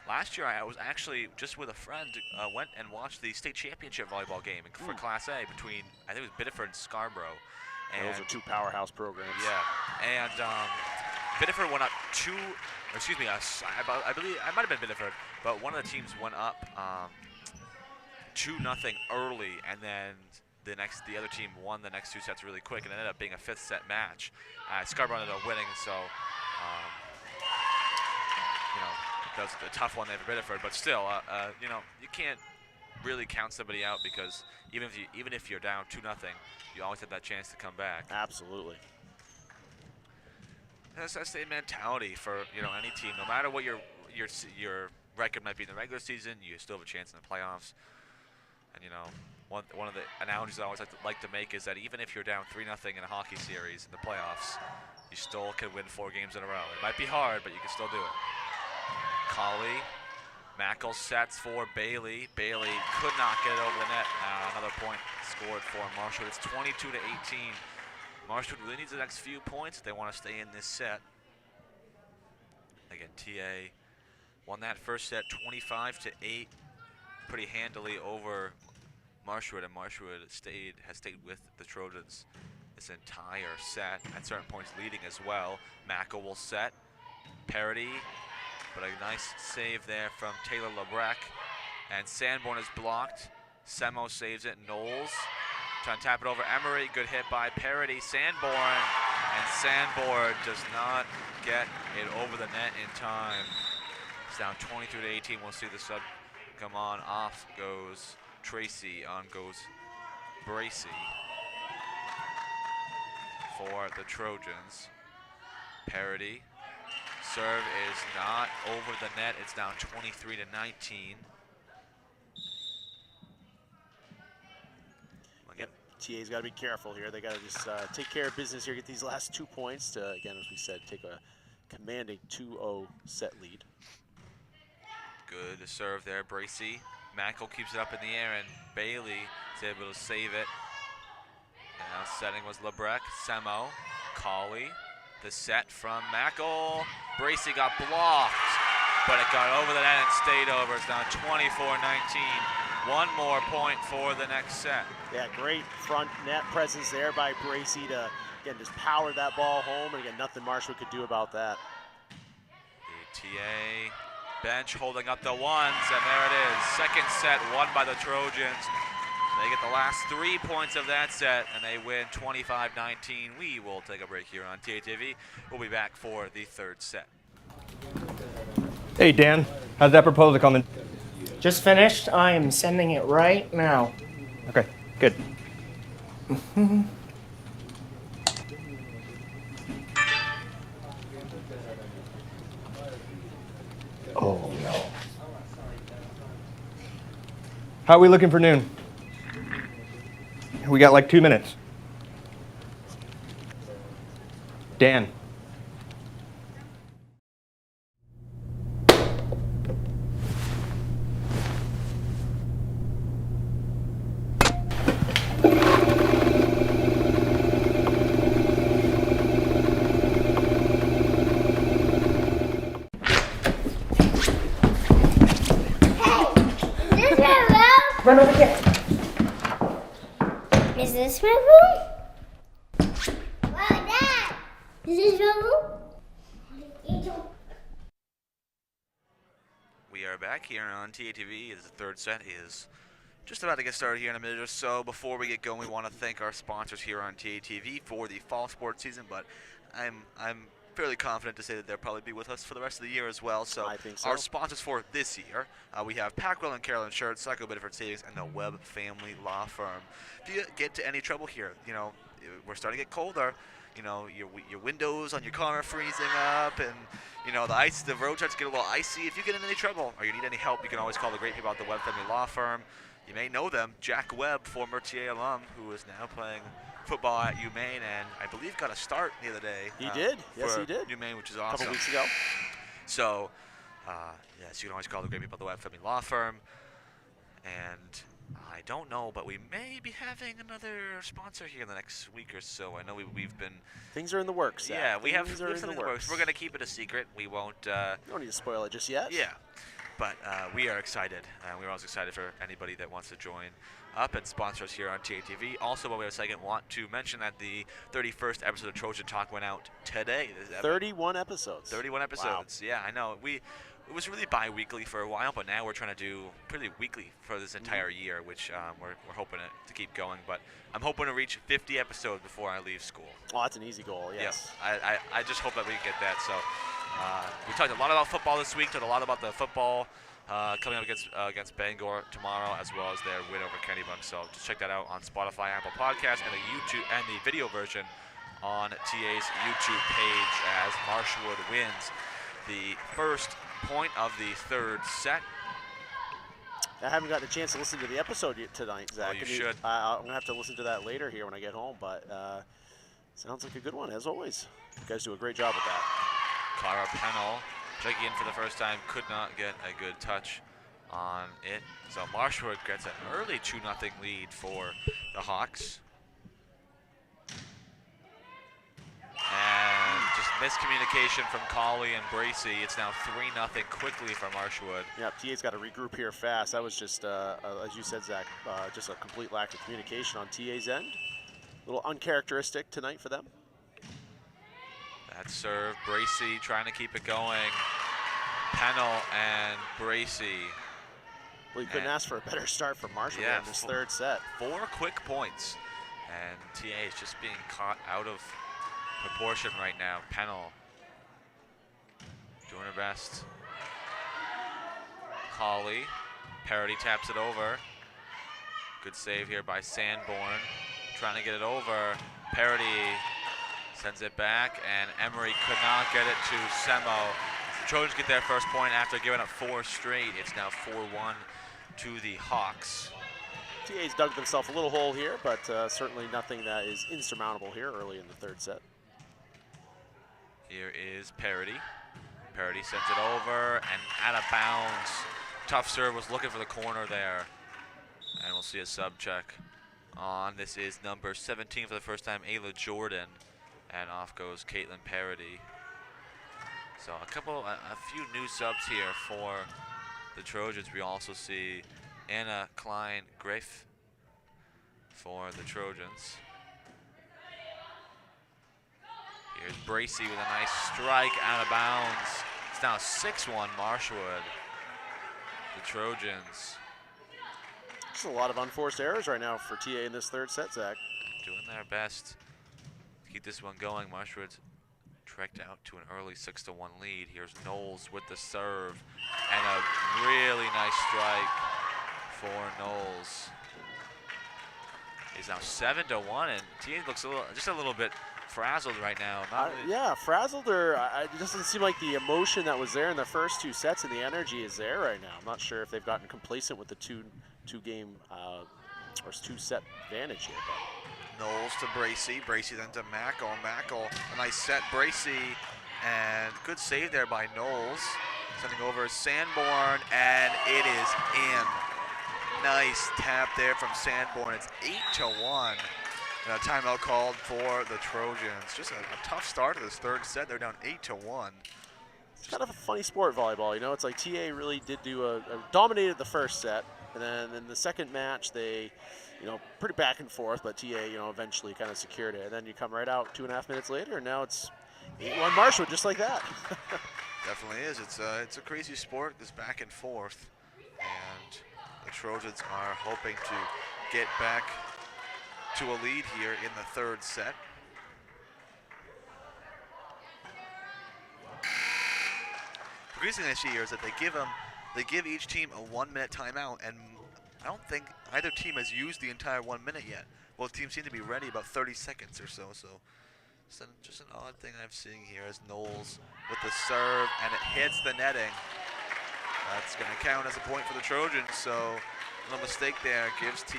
Last year I was actually just with a friend, went and watched the state championship volleyball game for Class A between, I think it was Biddeford and Scarborough. And those are 2 powerhouse programs. Yeah, and Biddeford went up I believe I might have been Biddeford, but one of the teams went up 2-0 early, and then the other team won the next 2 sets really quick, and it ended up being a 5th set match. Scarborough ended up winning, so that was a tough one there for Biddeford, but still, you can't really count somebody out because even if you're down 2-0, you always have that chance to come back. Absolutely. That's the mentality for any team. No matter what your record might be in the regular season, you still have a chance in the playoffs. And one of the analogies I always like to make is that even if you're down 3-0 in a hockey series in the playoffs, you still can win 4 games in a row. It might be hard, but you can still do it. Colley, Mackel sets for Bailey. Bailey could not get it over the net. Another point scored for Marshwood. It's 22 to 18. Marshwood really needs the next few points if they want to stay in this set. Again, TA won that first set 25-8 pretty handily over Marshwood, and Marshwood has stayed with the Trojans this entire set, at certain points leading as well. Mackel will set. Parody, but a nice save there from Taylor Lebrecq. And Sanborn is blocked. Semo saves it. Knowles trying to tap it over Emery. Good hit by Parody. Sanborn. And Sanborn does not get it over the net in time. It's down 23-18. We'll see the sub come on. Off goes Tracy. On goes Bracy for the Trojans. Parody. Serve is not over the net. It's down 23-19. Yep. TA's got to be careful here. They got to just take care of business here, get these last 2 points to, again, as we said, take a commanding 2-0 set lead. Good serve there, Bracy. Mackel keeps it up in the air, and Bailey is able to save it. Now setting was Lebrecq. Semo, Colley. The set from Mackel. Bracy got blocked, but it got over the net and stayed over. It's now 24-19. One more point for the next set. Yeah, great front net presence there by Bracy to, again, just power that ball home. And again, nothing Marshwood could do about that. The TA bench holding up the ones, and there it is. Second set won by the Trojans. They get the last 3 points of that set, and they win 25-19. We will take a break here on TATV. We'll be back for the third set. Hey, Dan, how's that proposal coming? Just finished. I am sending it right now. Okay, good. Oh, no. How are we looking for noon? We got like 2 minutes. Dan. Run over here. Is this my room? Wow, Dad! Is this your room? We are back here on TATV as the third set is just about to get started here in a minute or so. Before we get going, we want to thank our sponsors here on TATV for the fall sports season, but I'm fairly confident to say that they'll probably be with us for the rest of the year as well. So, I think so. Our sponsors for this year, we have Packwell and Carroll Insurance, Psycho Bedford Savings, and the Webb Family Law Firm. If you get into any trouble here, you know, we're starting to get colder. You know, your windows on your car are freezing up, and you know the road starts to get a little icy. If you get in any trouble or you need any help, you can always call the great people at the Webb Family Law Firm. You may know them, Jack Webb, former TA alum, who is now playing football at UMaine, and I believe got a start the other day. He did. Yes, he did. UMaine, which is A awesome. couple weeks ago. So, yes, you can always call the great people at the Webb Family Law Firm. And I don't know, but we may be having another sponsor here in the next week or so. I know we've been. Things are in the works. Zach. Yeah, we have Things are something in the works. We're going to keep it a secret. We won't. You don't need to spoil it just yet. Yeah. But we are excited. We're always excited for anybody that wants to join up and sponsor us here on TATV. Also, while we have a second, want to mention that the 31st episode of Trojan Talk went out today. 31 episodes. 31 episodes. Wow. Yeah, I know. It was really bi-weekly for a while, but now we're trying to do pretty weekly for this entire year, which we're hoping to keep going. But I'm hoping to reach 50 episodes before I leave school. Oh, that's an easy goal, yes. Yeah, I just hope that we can get that. So we talked a lot about football this week, talked a lot about the football coming up against Bangor tomorrow, as well as their win over Kennybunk. So just check that out on Spotify, Apple Podcasts, and the YouTube and the video version on TA's YouTube page as Marshwood wins the first point of the third set. I haven't gotten a chance to listen to the episode tonight, Zach. Oh, you should. I'm going to have to listen to that later here when I get home, but sounds like a good one, as always. You guys do a great job with that. Cara Pennell checking in for the first time, could not get a good touch on it. So Marshwood gets an early 2-0 lead for the Hawks. Miscommunication from Colley and Bracy. It's now 3-0 quickly for Marshwood. Yeah, TA's got to regroup here fast. That was just, as you said, Zach, just a complete lack of communication on TA's end. A little uncharacteristic tonight for them. That serve, Bracy trying to keep it going. Pennell and Bracy. Well, you couldn't ask for a better start for Marshwood in this third set. 4 quick points. And TA is just being caught out of proportion right now. Pennell doing her best. Colley. Parody taps it over. Good save here by Sanborn. Trying to get it over. Parody sends it back, and Emery could not get it to Semo. The Trojans get their first point after giving up 4 straight. It's now 4-1 to the Hawks. TA's dug themselves a little hole here, but certainly nothing that is insurmountable here early in the third set. Here is Parody. Parody sends it over and out of bounds. Tough serve, was looking for the corner there. And we'll see a sub check on. This is number 17 for the first time, Ayla Jordan. And off goes Caitlin Parody. So a few new subs here for the Trojans. We also see Anna Klein-Grafe for the Trojans. Here's Bracy with a nice strike out of bounds. It's now 6-1 Marshwood. The Trojans. Just a lot of unforced errors right now for TA in this third set, Zach. Doing their best to keep this one going. Marshwood's trekked out to an early 6-1 lead. Here's Knowles with the serve and a really nice strike for Knowles. He's now 7-1, and TA looks just a little bit frazzled right now. Yeah, frazzled, or it doesn't seem like the emotion that was there in the first 2 sets and the energy is there right now. I'm not sure if they've gotten complacent with the two game or 2-set advantage here. But. Knowles to Bracy, Bracy then to Mackel. Mackel, a nice set, Bracy, and good save there by Knowles. Sending over Sanborn, and it is in. Nice tap there from Sanborn. It's 8-1. And a timeout called for the Trojans. Just a tough start to this third set. They're down 8-1. It's kind of a funny sport, volleyball. You know, it's like TA really did dominated the first set, and then in the second match they, pretty back and forth, but TA, eventually kind of secured it. And then you come right out 2.5 minutes later, and now it's 8-1 Marshwood, just like that. Definitely is. It's a crazy sport, this back and forth, and the Trojans are hoping to get back to a lead here in the third set. The crazy thing I see here is that they give each team a 1-minute timeout, and I don't think either team has used the entire 1 minute yet. Both teams seem to be ready about 30 seconds or so. So just an odd thing I'm seeing here is Knowles with the serve, and it hits the netting. That's going to count as a point for the Trojans. So no mistake there gives TA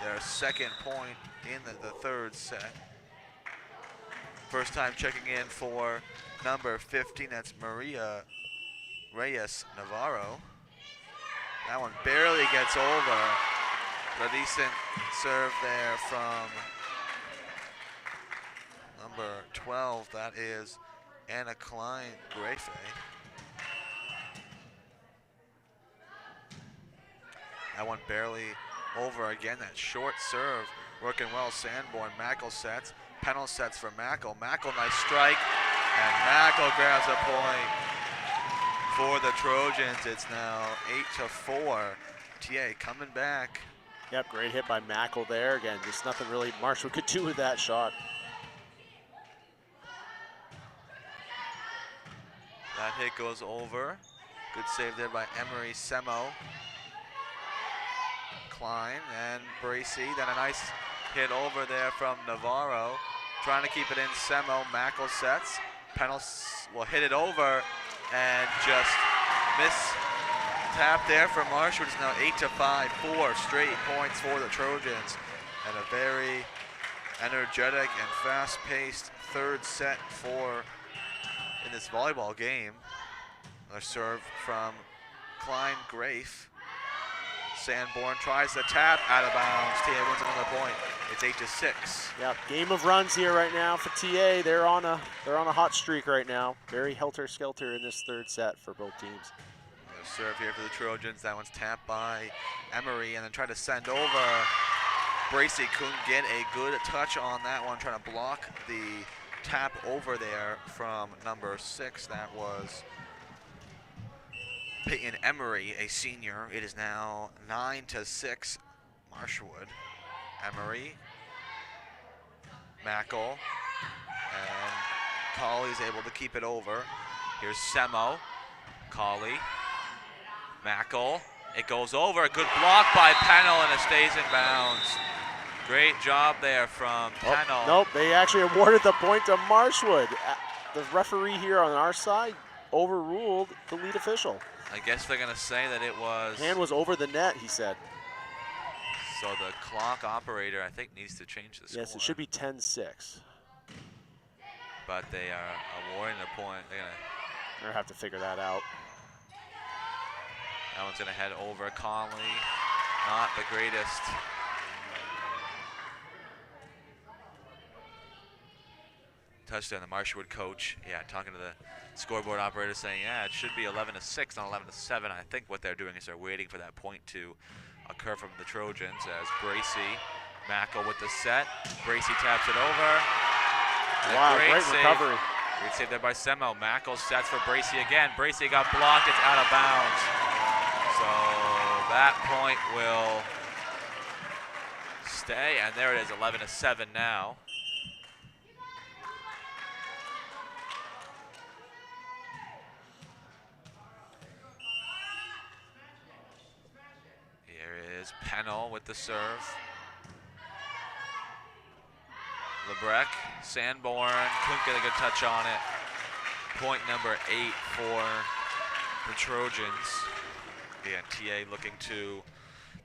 their second point in the third set. First time checking in for number 15. That's Maria Reyes Navarro. That one barely gets over. A decent serve there from number 12. That is Anna Klein-Grafe. That one barely over again. That short serve working well. Sanborn, Mackel sets. Pennell sets for Mackel. Mackel, nice strike. And Mackel grabs a point for the Trojans. It's now 8-4. TA coming back. Yep, great hit by Mackel there. Again, just nothing really Marshwood could do with that shot. That hit goes over. Good save there by Emery Semo. Klein and Bracy. Then a nice hit over there from Navarro. Trying to keep it in. Semo. Mackel sets. Pennell will hit it over and just miss. Tap there from Marshwood. It's now 8-5, 4 straight points for the Trojans. And a very energetic and fast-paced third set in this volleyball game. A serve from Klein-Grafe. Sanborn tries to tap, out of bounds. TA wins another point. It's 8-6. Yep, game of runs here right now for TA. They're on a hot streak right now. Very helter-skelter in this third set for both teams. Serve here for the Trojans. That one's tapped by Emery, and then try to send over. Bracy couldn't get a good touch on that one, trying to block the tap over there from number 6. That was Peyton Emery, a senior. It is now 9-6, Marshwood. Emery, Mackel, and Colley's able to keep it over. Here's Semo, Colley, Mackel. It goes over, a good block by Pennell, and it stays in bounds. Great job there from Pennell. Nope, they actually awarded the point to Marshwood. The referee here on our side overruled the lead official. I guess they're going to say that it was... Hand was over the net, he said. So the clock operator, I think, needs to change the score. Yes, it should be 10-6. But they are awarding the point. They're gonna have to figure that out. That one's going to head over Conley. Not the greatest. Touchdown, the Marshwood coach. Yeah, talking to the scoreboard operator saying, yeah, it should be 11-6, not 11-7. I think what they're doing is they're waiting for that point to occur from the Trojans as Bracy, Mackel with the set. Bracy taps it over. Wow, great save. recovery. Great save there by Semo. Mackel sets for Bracy again. Bracy got blocked, it's out of bounds. So that point will stay, and there it is, 11-7 now. Pennell with the serve. Lebrec, Sanborn, couldn't get a good touch on it. Point number 8 for the Trojans. Again, TA looking to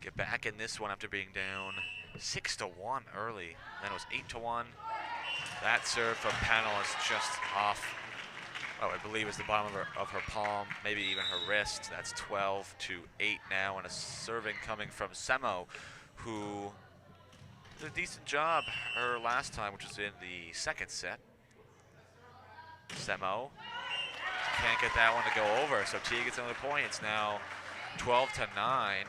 get back in this one after being down 6-1 early. Then it was 8-1. That serve from Pennell is just off. Oh, I believe it's the bottom of her palm, maybe even her wrist. That's 12-8 now, and a serving coming from Semo, who did a decent job her last time, which was in the second set. Semo can't get that one to go over, so Tia gets another point. It's now 12-9.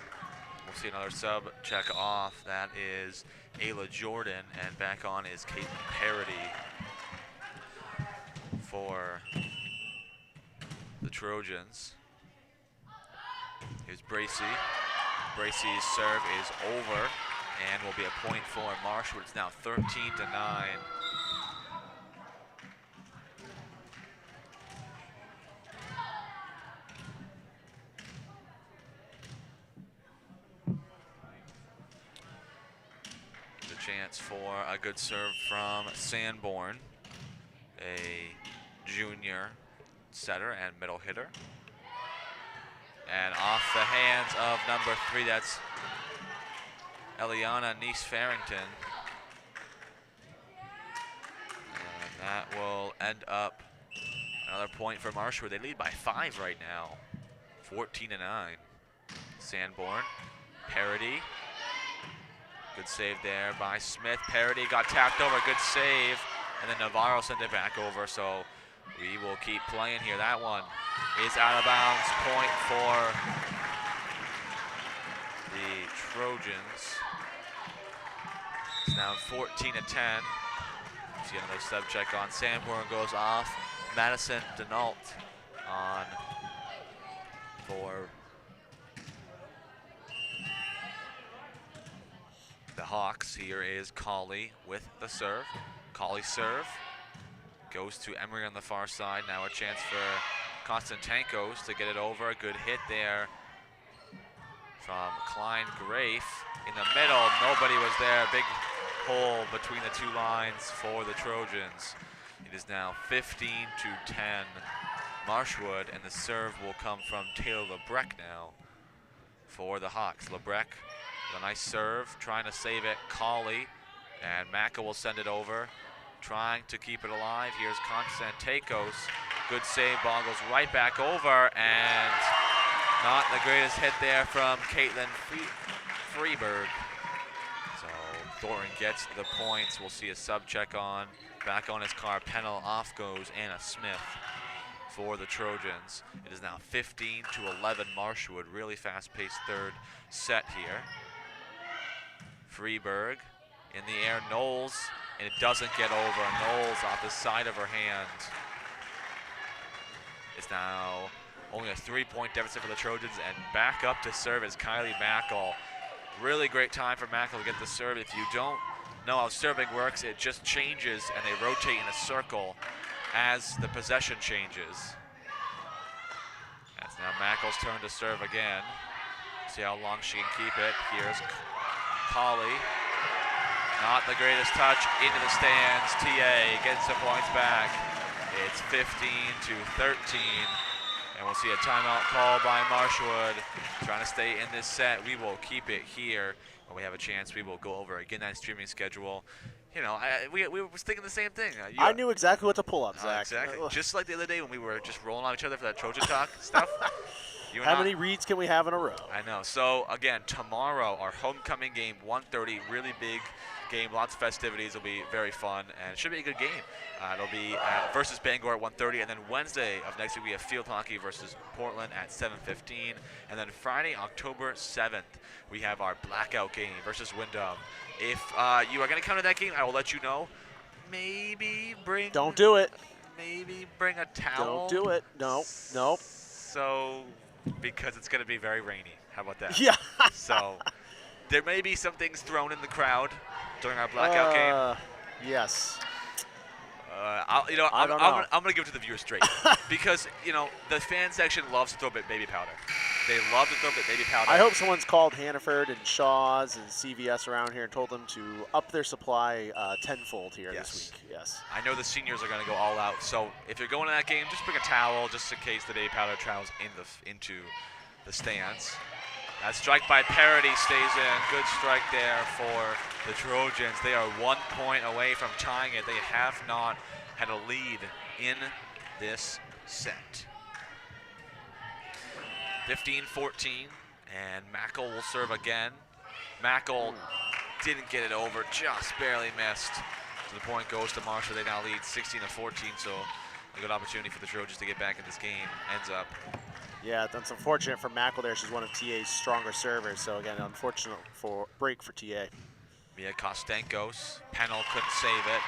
We'll see another sub check off. That is Ayla Jordan, and back on is Caitlin Parody for the Trojans. Here's Bracy. Bracy's serve is over and will be a point for Marshwood. It's now 13-9. The chance for a good serve from Sanborn, a junior setter and middle hitter. And off the hands of number 3, that's Eliana Neese-Farrington. And that will end up another point for Marshwood. They lead by 5 right now, 14-9. Sanborn, Parody. Good save there by Smith. Parody got tapped over, good save. And then Navarro sent it back over, so we will keep playing here. That one is out of bounds. Point for the Trojans. It's now 14-10. See another sub check on Sanborn, goes off. Madison Denault on for the Hawks. Here is Colley with the serve. Colley serve. Goes to Emery on the far side. Now a chance for Konstantinkos to get it over. A good hit there from Klein Grafe. In the middle, nobody was there. Big hole between the two lines for the Trojans. It is now 15-10 Marshwood, and the serve will come from Taylor Lebrec now for the Hawks. Lebrec, a nice serve, trying to save it. Colley, and Mackel will send it over. Trying to keep it alive. Here's Konstantinkos. Good save. Ball goes right back over, and Not the greatest hit there from Caitlin Freeberg. So Thornton gets the points. We'll see a sub check on. Back on his car, Pennell. Off goes Anna Smith for the Trojans. It is now 15-11 Marshwood. Really fast-paced third set here. Freeberg in the air, Knowles, and it doesn't get over. Knowles off the side of her hand. It's now only a 3-point deficit for the Trojans, and back up to serve is Kylie Mackle. Really great time for Mackle to get the serve. If you don't know how serving works, it just changes and they rotate in a circle as the possession changes. That's now Mackle's turn to serve again. See how long she can keep it. Here's Colley. Not the greatest touch into the stands. TA gets the points back. It's 15-13. And we'll see a timeout call by Marshwood. Trying to stay in this set. We will keep it here. When we have a chance, we will go over again that streaming schedule. You know, we were thinking the same thing. I knew exactly what to pull up, Zach. Exactly. Just like the other day when we were just rolling on each other for that Trojan Talk stuff. How many reads can we have in a row? I know. So, again, tomorrow, our homecoming game, 1:30, really big game, lots of festivities. It'll be very fun, and it should be a good game. It'll be versus Bangor at 1:30, and then Wednesday of next week, we have field hockey versus Portland at 7:15, and then Friday, October 7th, we have our blackout game versus Wyndham. If you are going to come to that game, I will let you know. Maybe bring... Don't do it. Maybe bring a towel. Don't do it. No, nope. So, because it's going to be very rainy. How about that? Yeah. So, there may be some things thrown in the crowd during our blackout game. Yes. I'm going to give it to the viewers straight. Because, the fan section loves to throw baby powder. They love to throw baby powder. I hope someone's called Hannaford and Shaw's and CVS around here and told them to up their supply tenfold here this week. Yes. I know the seniors are going to go all out. So if you're going to that game, just bring a towel just in case the baby powder travels into the stands. That strike by Parody stays in. Good strike there for the Trojans. They are 1 point away from tying it. They have not had a lead in this set. 15-14, and Mackle will serve again. Mackle didn't get it over, just barely missed. So the point goes to Marshall. They now lead 16-14, so a good opportunity for the Trojans to get back in this game. Ends up. Yeah, that's unfortunate for Mackle there. She's one of TA's stronger servers, so again, unfortunate break for TA. Mia Kostenkos, Pennell couldn't save it.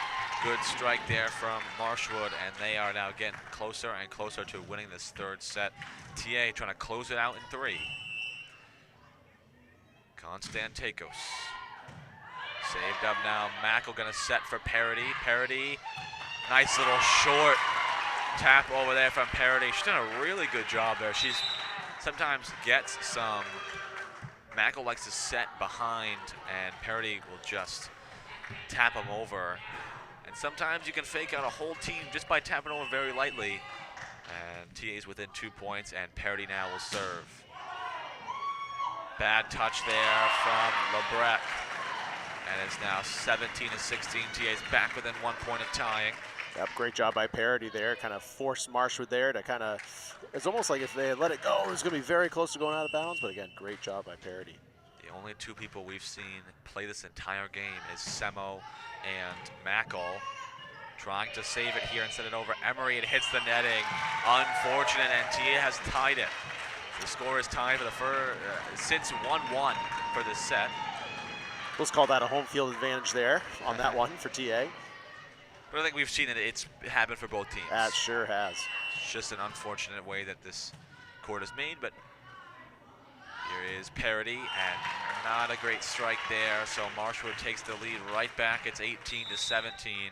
Good strike there from Marshwood, and they are now getting closer and closer to winning this third set. TA trying to close it out in 3. Konstantakos. Saved up now. Mackle gonna set for Parody. Parody, nice little short tap over there from Parody. She's done a really good job there. She's sometimes gets some. Mackle likes to set behind, and Parody will just tap him over. And sometimes you can fake out a whole team just by tapping over very lightly. And TA's within 2 points, and Parody now will serve. Bad touch there from LeBrecq. And it's now 17-16. TA's back within 1 point of tying. Yep, great job by Parody there. Kind of forced Marshwood there to kind of, it's almost like if they had let it go, it was going to be very close to going out of bounds. But again, great job by Parody. The only 2 people we've seen play this entire game is Semo and Mackle. Trying to save it here and send it over. Emery, it hits the netting. Unfortunate, and TA has tied it. The score is tied for the since 1-1 for this set. Let's call that a home field advantage there on that one for TA. But I think we've seen it. It's happened for both teams. That sure has. It's just an unfortunate way that this court is made, but here is Parody, and not a great strike there. So Marshwood takes the lead right back. It's 18-17.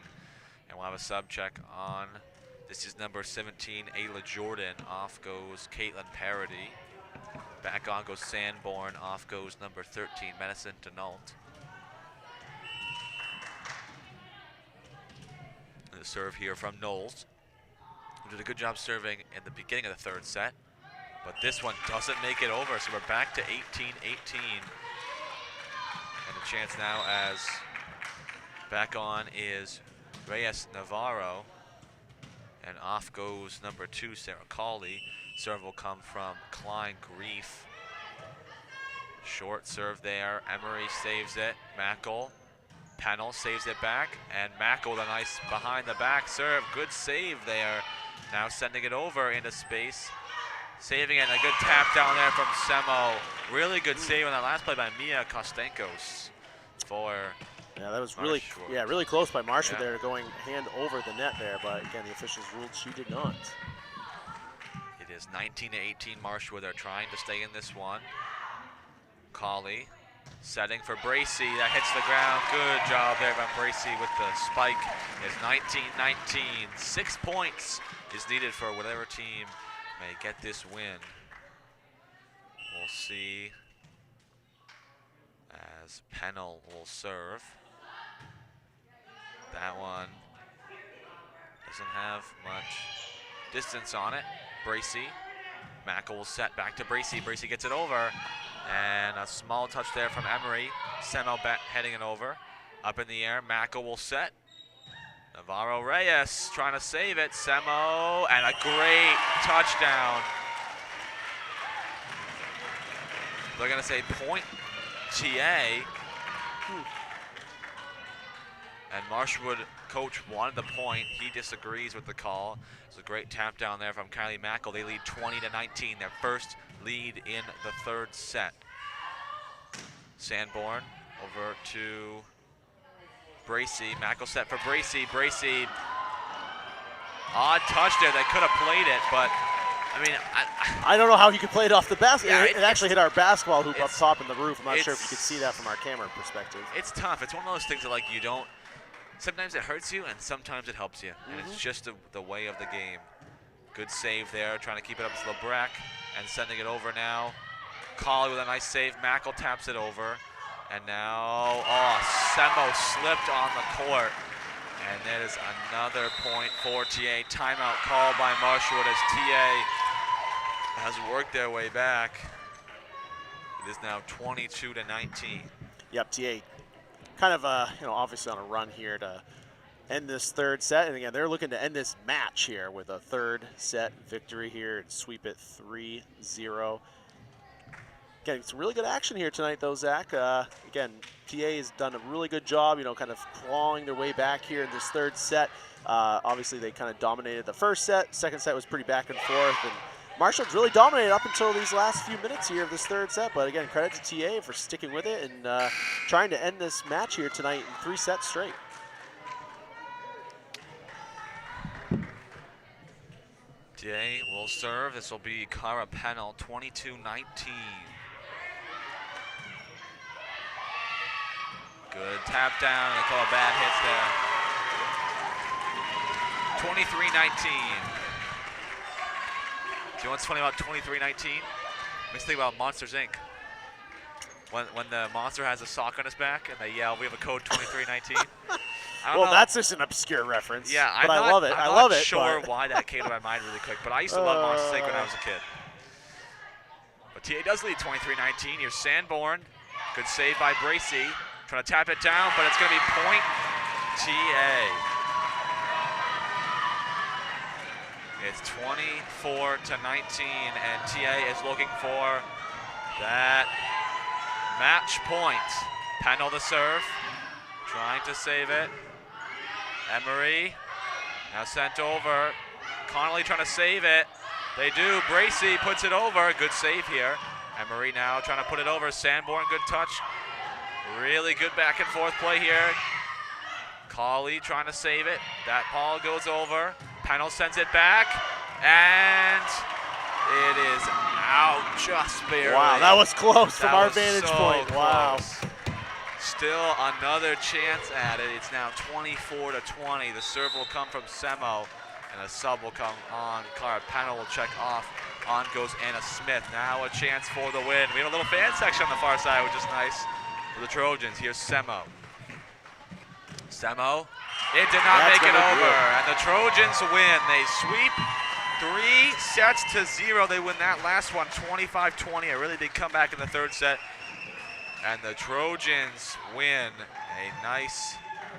And we'll have a sub check on. This is number 17, Ayla Jordan. Off goes Caitlin Parody. Back on goes Sanborn. Off goes number 13, Medicine Denault. The serve here from Knowles, who did a good job serving in the beginning of the third set. But this one doesn't make it over, so we're back to 18-18. And a chance now as back on is Reyes Navarro, and off goes number 2, Sarah Cawley. Serve will come from Klein Grief. Short serve there. Emery saves it. Mackel. Pennell saves it back. And Mackel with a nice behind the back serve. Good save there. Now sending it over into space. Saving it. And a good tap down there from Semo. Really good save on that last play by Mia Kostenkos for. Yeah, that was Marshwood. really close by Marshwood there, going hand over the net there, but again, the officials ruled she did not. It is 19-18 Marshwood. They're trying to stay in this one. Colley setting for Bracy. That hits the ground. Good job there by Bracy with the spike. It's 19-19. 6 points is needed for whatever team may get this win. We'll see as Pennell will serve. That one doesn't have much distance on it. Bracy. Mackel will set back to Bracy. Bracy gets it over. And a small touch there from Emery. Semo heading it over. Up in the air. Mackel will set. Navarro Reyes trying to save it. Semo and a great touchdown. They're going to say point TA. And Marshwood coach wanted the point. He disagrees with the call. It's a great tap down there from Kylie Mackel. They lead 20-19, their first lead in the third set. Sanborn over to Bracy. Mackel set for Bracy. Bracy, odd touch there. They could have played it, but I mean, I don't know how he could play it off the basket. Yeah, it actually hit our basketball hoop up top in the roof. I'm not sure if you it's- could see that from our camera perspective. it's tough. It's one of those things that, like, you don't. Sometimes it hurts you, and sometimes it helps you, and it's just the way of the game. Good save there, trying to keep it up with Lebrec, and sending it over now. Colley with a nice save. Mackel taps it over, and now, Semo slipped on the court, and that is another point for TA. Timeout called by Marshwood as TA has worked their way back. It is now 22-19. Yep, TA kind of, obviously on a run here to end this third set. And again, they're looking to end this match here with a third set victory here and sweep it 3-0. Again, some really good action here tonight, though, Zach. Again, TA has done a really good job, kind of clawing their way back here in this third set. Obviously, they kind of dominated the first set. Second set was pretty back and forth. And Marshall's really dominated up until these last few minutes here of this third set. But again, credit to TA for sticking with it and trying to end this match here tonight in 3 sets straight. TA will serve. This will be Cara Pennell, 22-19. Good tap down. They call a bad hits there. 23-19. Do you know what's funny about 23-19? Makes me think about Monsters, Inc. When the monster has a sock on his back and they yell, "We have a code 23-19." Well, that's just an obscure reference. Yeah, but I love it. I'm love not it. sure why that came to my mind really quick, but I used to love Monsters Inc. when I was a kid. But TA does lead 23-19. Here's Sanborn. Good save by Bracy. Trying to tap it down, but it's going to be point TA. It's 24-19, and TA is looking for that match point. Pennell the serve, trying to save it. Emery now sent over. Connolly trying to save it. They do. Bracy puts it over. Good save here. Emery now trying to put it over. Sanborn, good touch. Really good back and forth play here. Colley trying to save it. That ball goes over. Pennell sends it back, and it is out just barely. Wow, that was close from our vantage so point. Wow. Close. Still another chance at it. It's now 24-20. The serve will come from Semo, and a sub will come on. Cara Pennell will check off. On goes Anna Smith. Now a chance for the win. We have a little fan section on the far side, which is nice for the Trojans. Here's Semo. Semo. It did not make it over, and the Trojans win. They sweep 3-0. They win that last one 25-20. A really big comeback in the third set. And the Trojans win a nice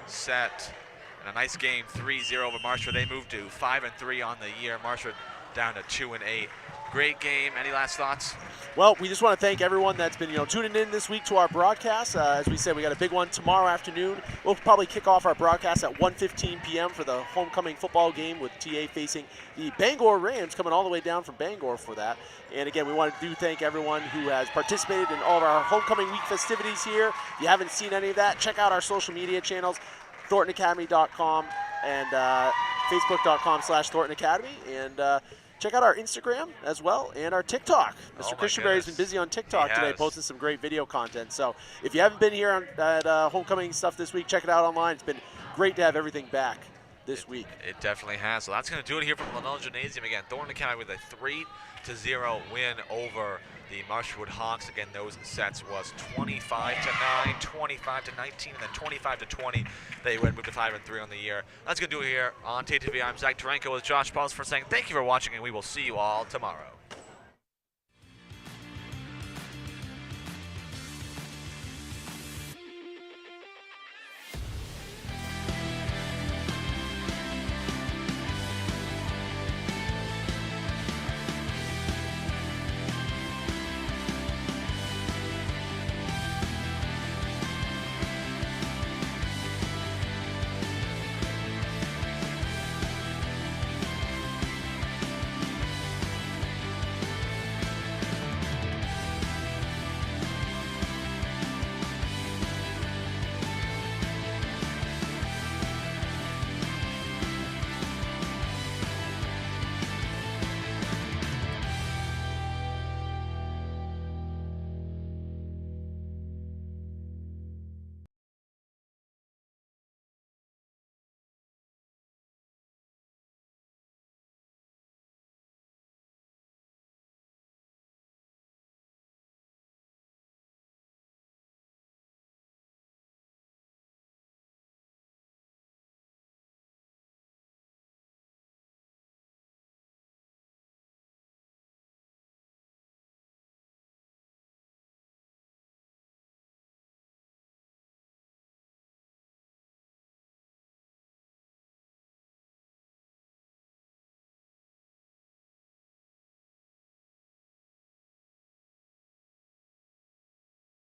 set and a nice game, 3-0 over Marshwood. They moved to 5-3 on the year. Marshwood down to 2-8. Great game. Any last thoughts? Well, we just want to thank everyone that's been, tuning in this week to our broadcast. As we said, we got a big one tomorrow afternoon. We'll probably kick off our broadcast at 1:15 p.m. for the homecoming football game with TA facing the Bangor Rams, coming all the way down from Bangor for that. And again, we want to thank everyone who has participated in all of our homecoming week festivities here. If you haven't seen any of that, check out our social media channels, ThorntonAcademy.com and Facebook.com/Thornton Academy. And check out our Instagram as well and our TikTok. Mr. Christianberry's been busy on TikTok today, posting some great video content. So if you haven't been here at homecoming stuff this week, check it out online. It's been great to have everything back this week. It definitely has. So that's going to do it here from Linnell Gymnasium. Again, Thornton Academy with a 3-0 win over the Marshwood Hawks. Again, those sets was 25-9, 25-19, and then 25-20. They would move to 5-3 on the year. That's going to do it here on TTV. I'm Zach Duranko with Josh Pauls for saying thank you for watching, and we will see you all tomorrow.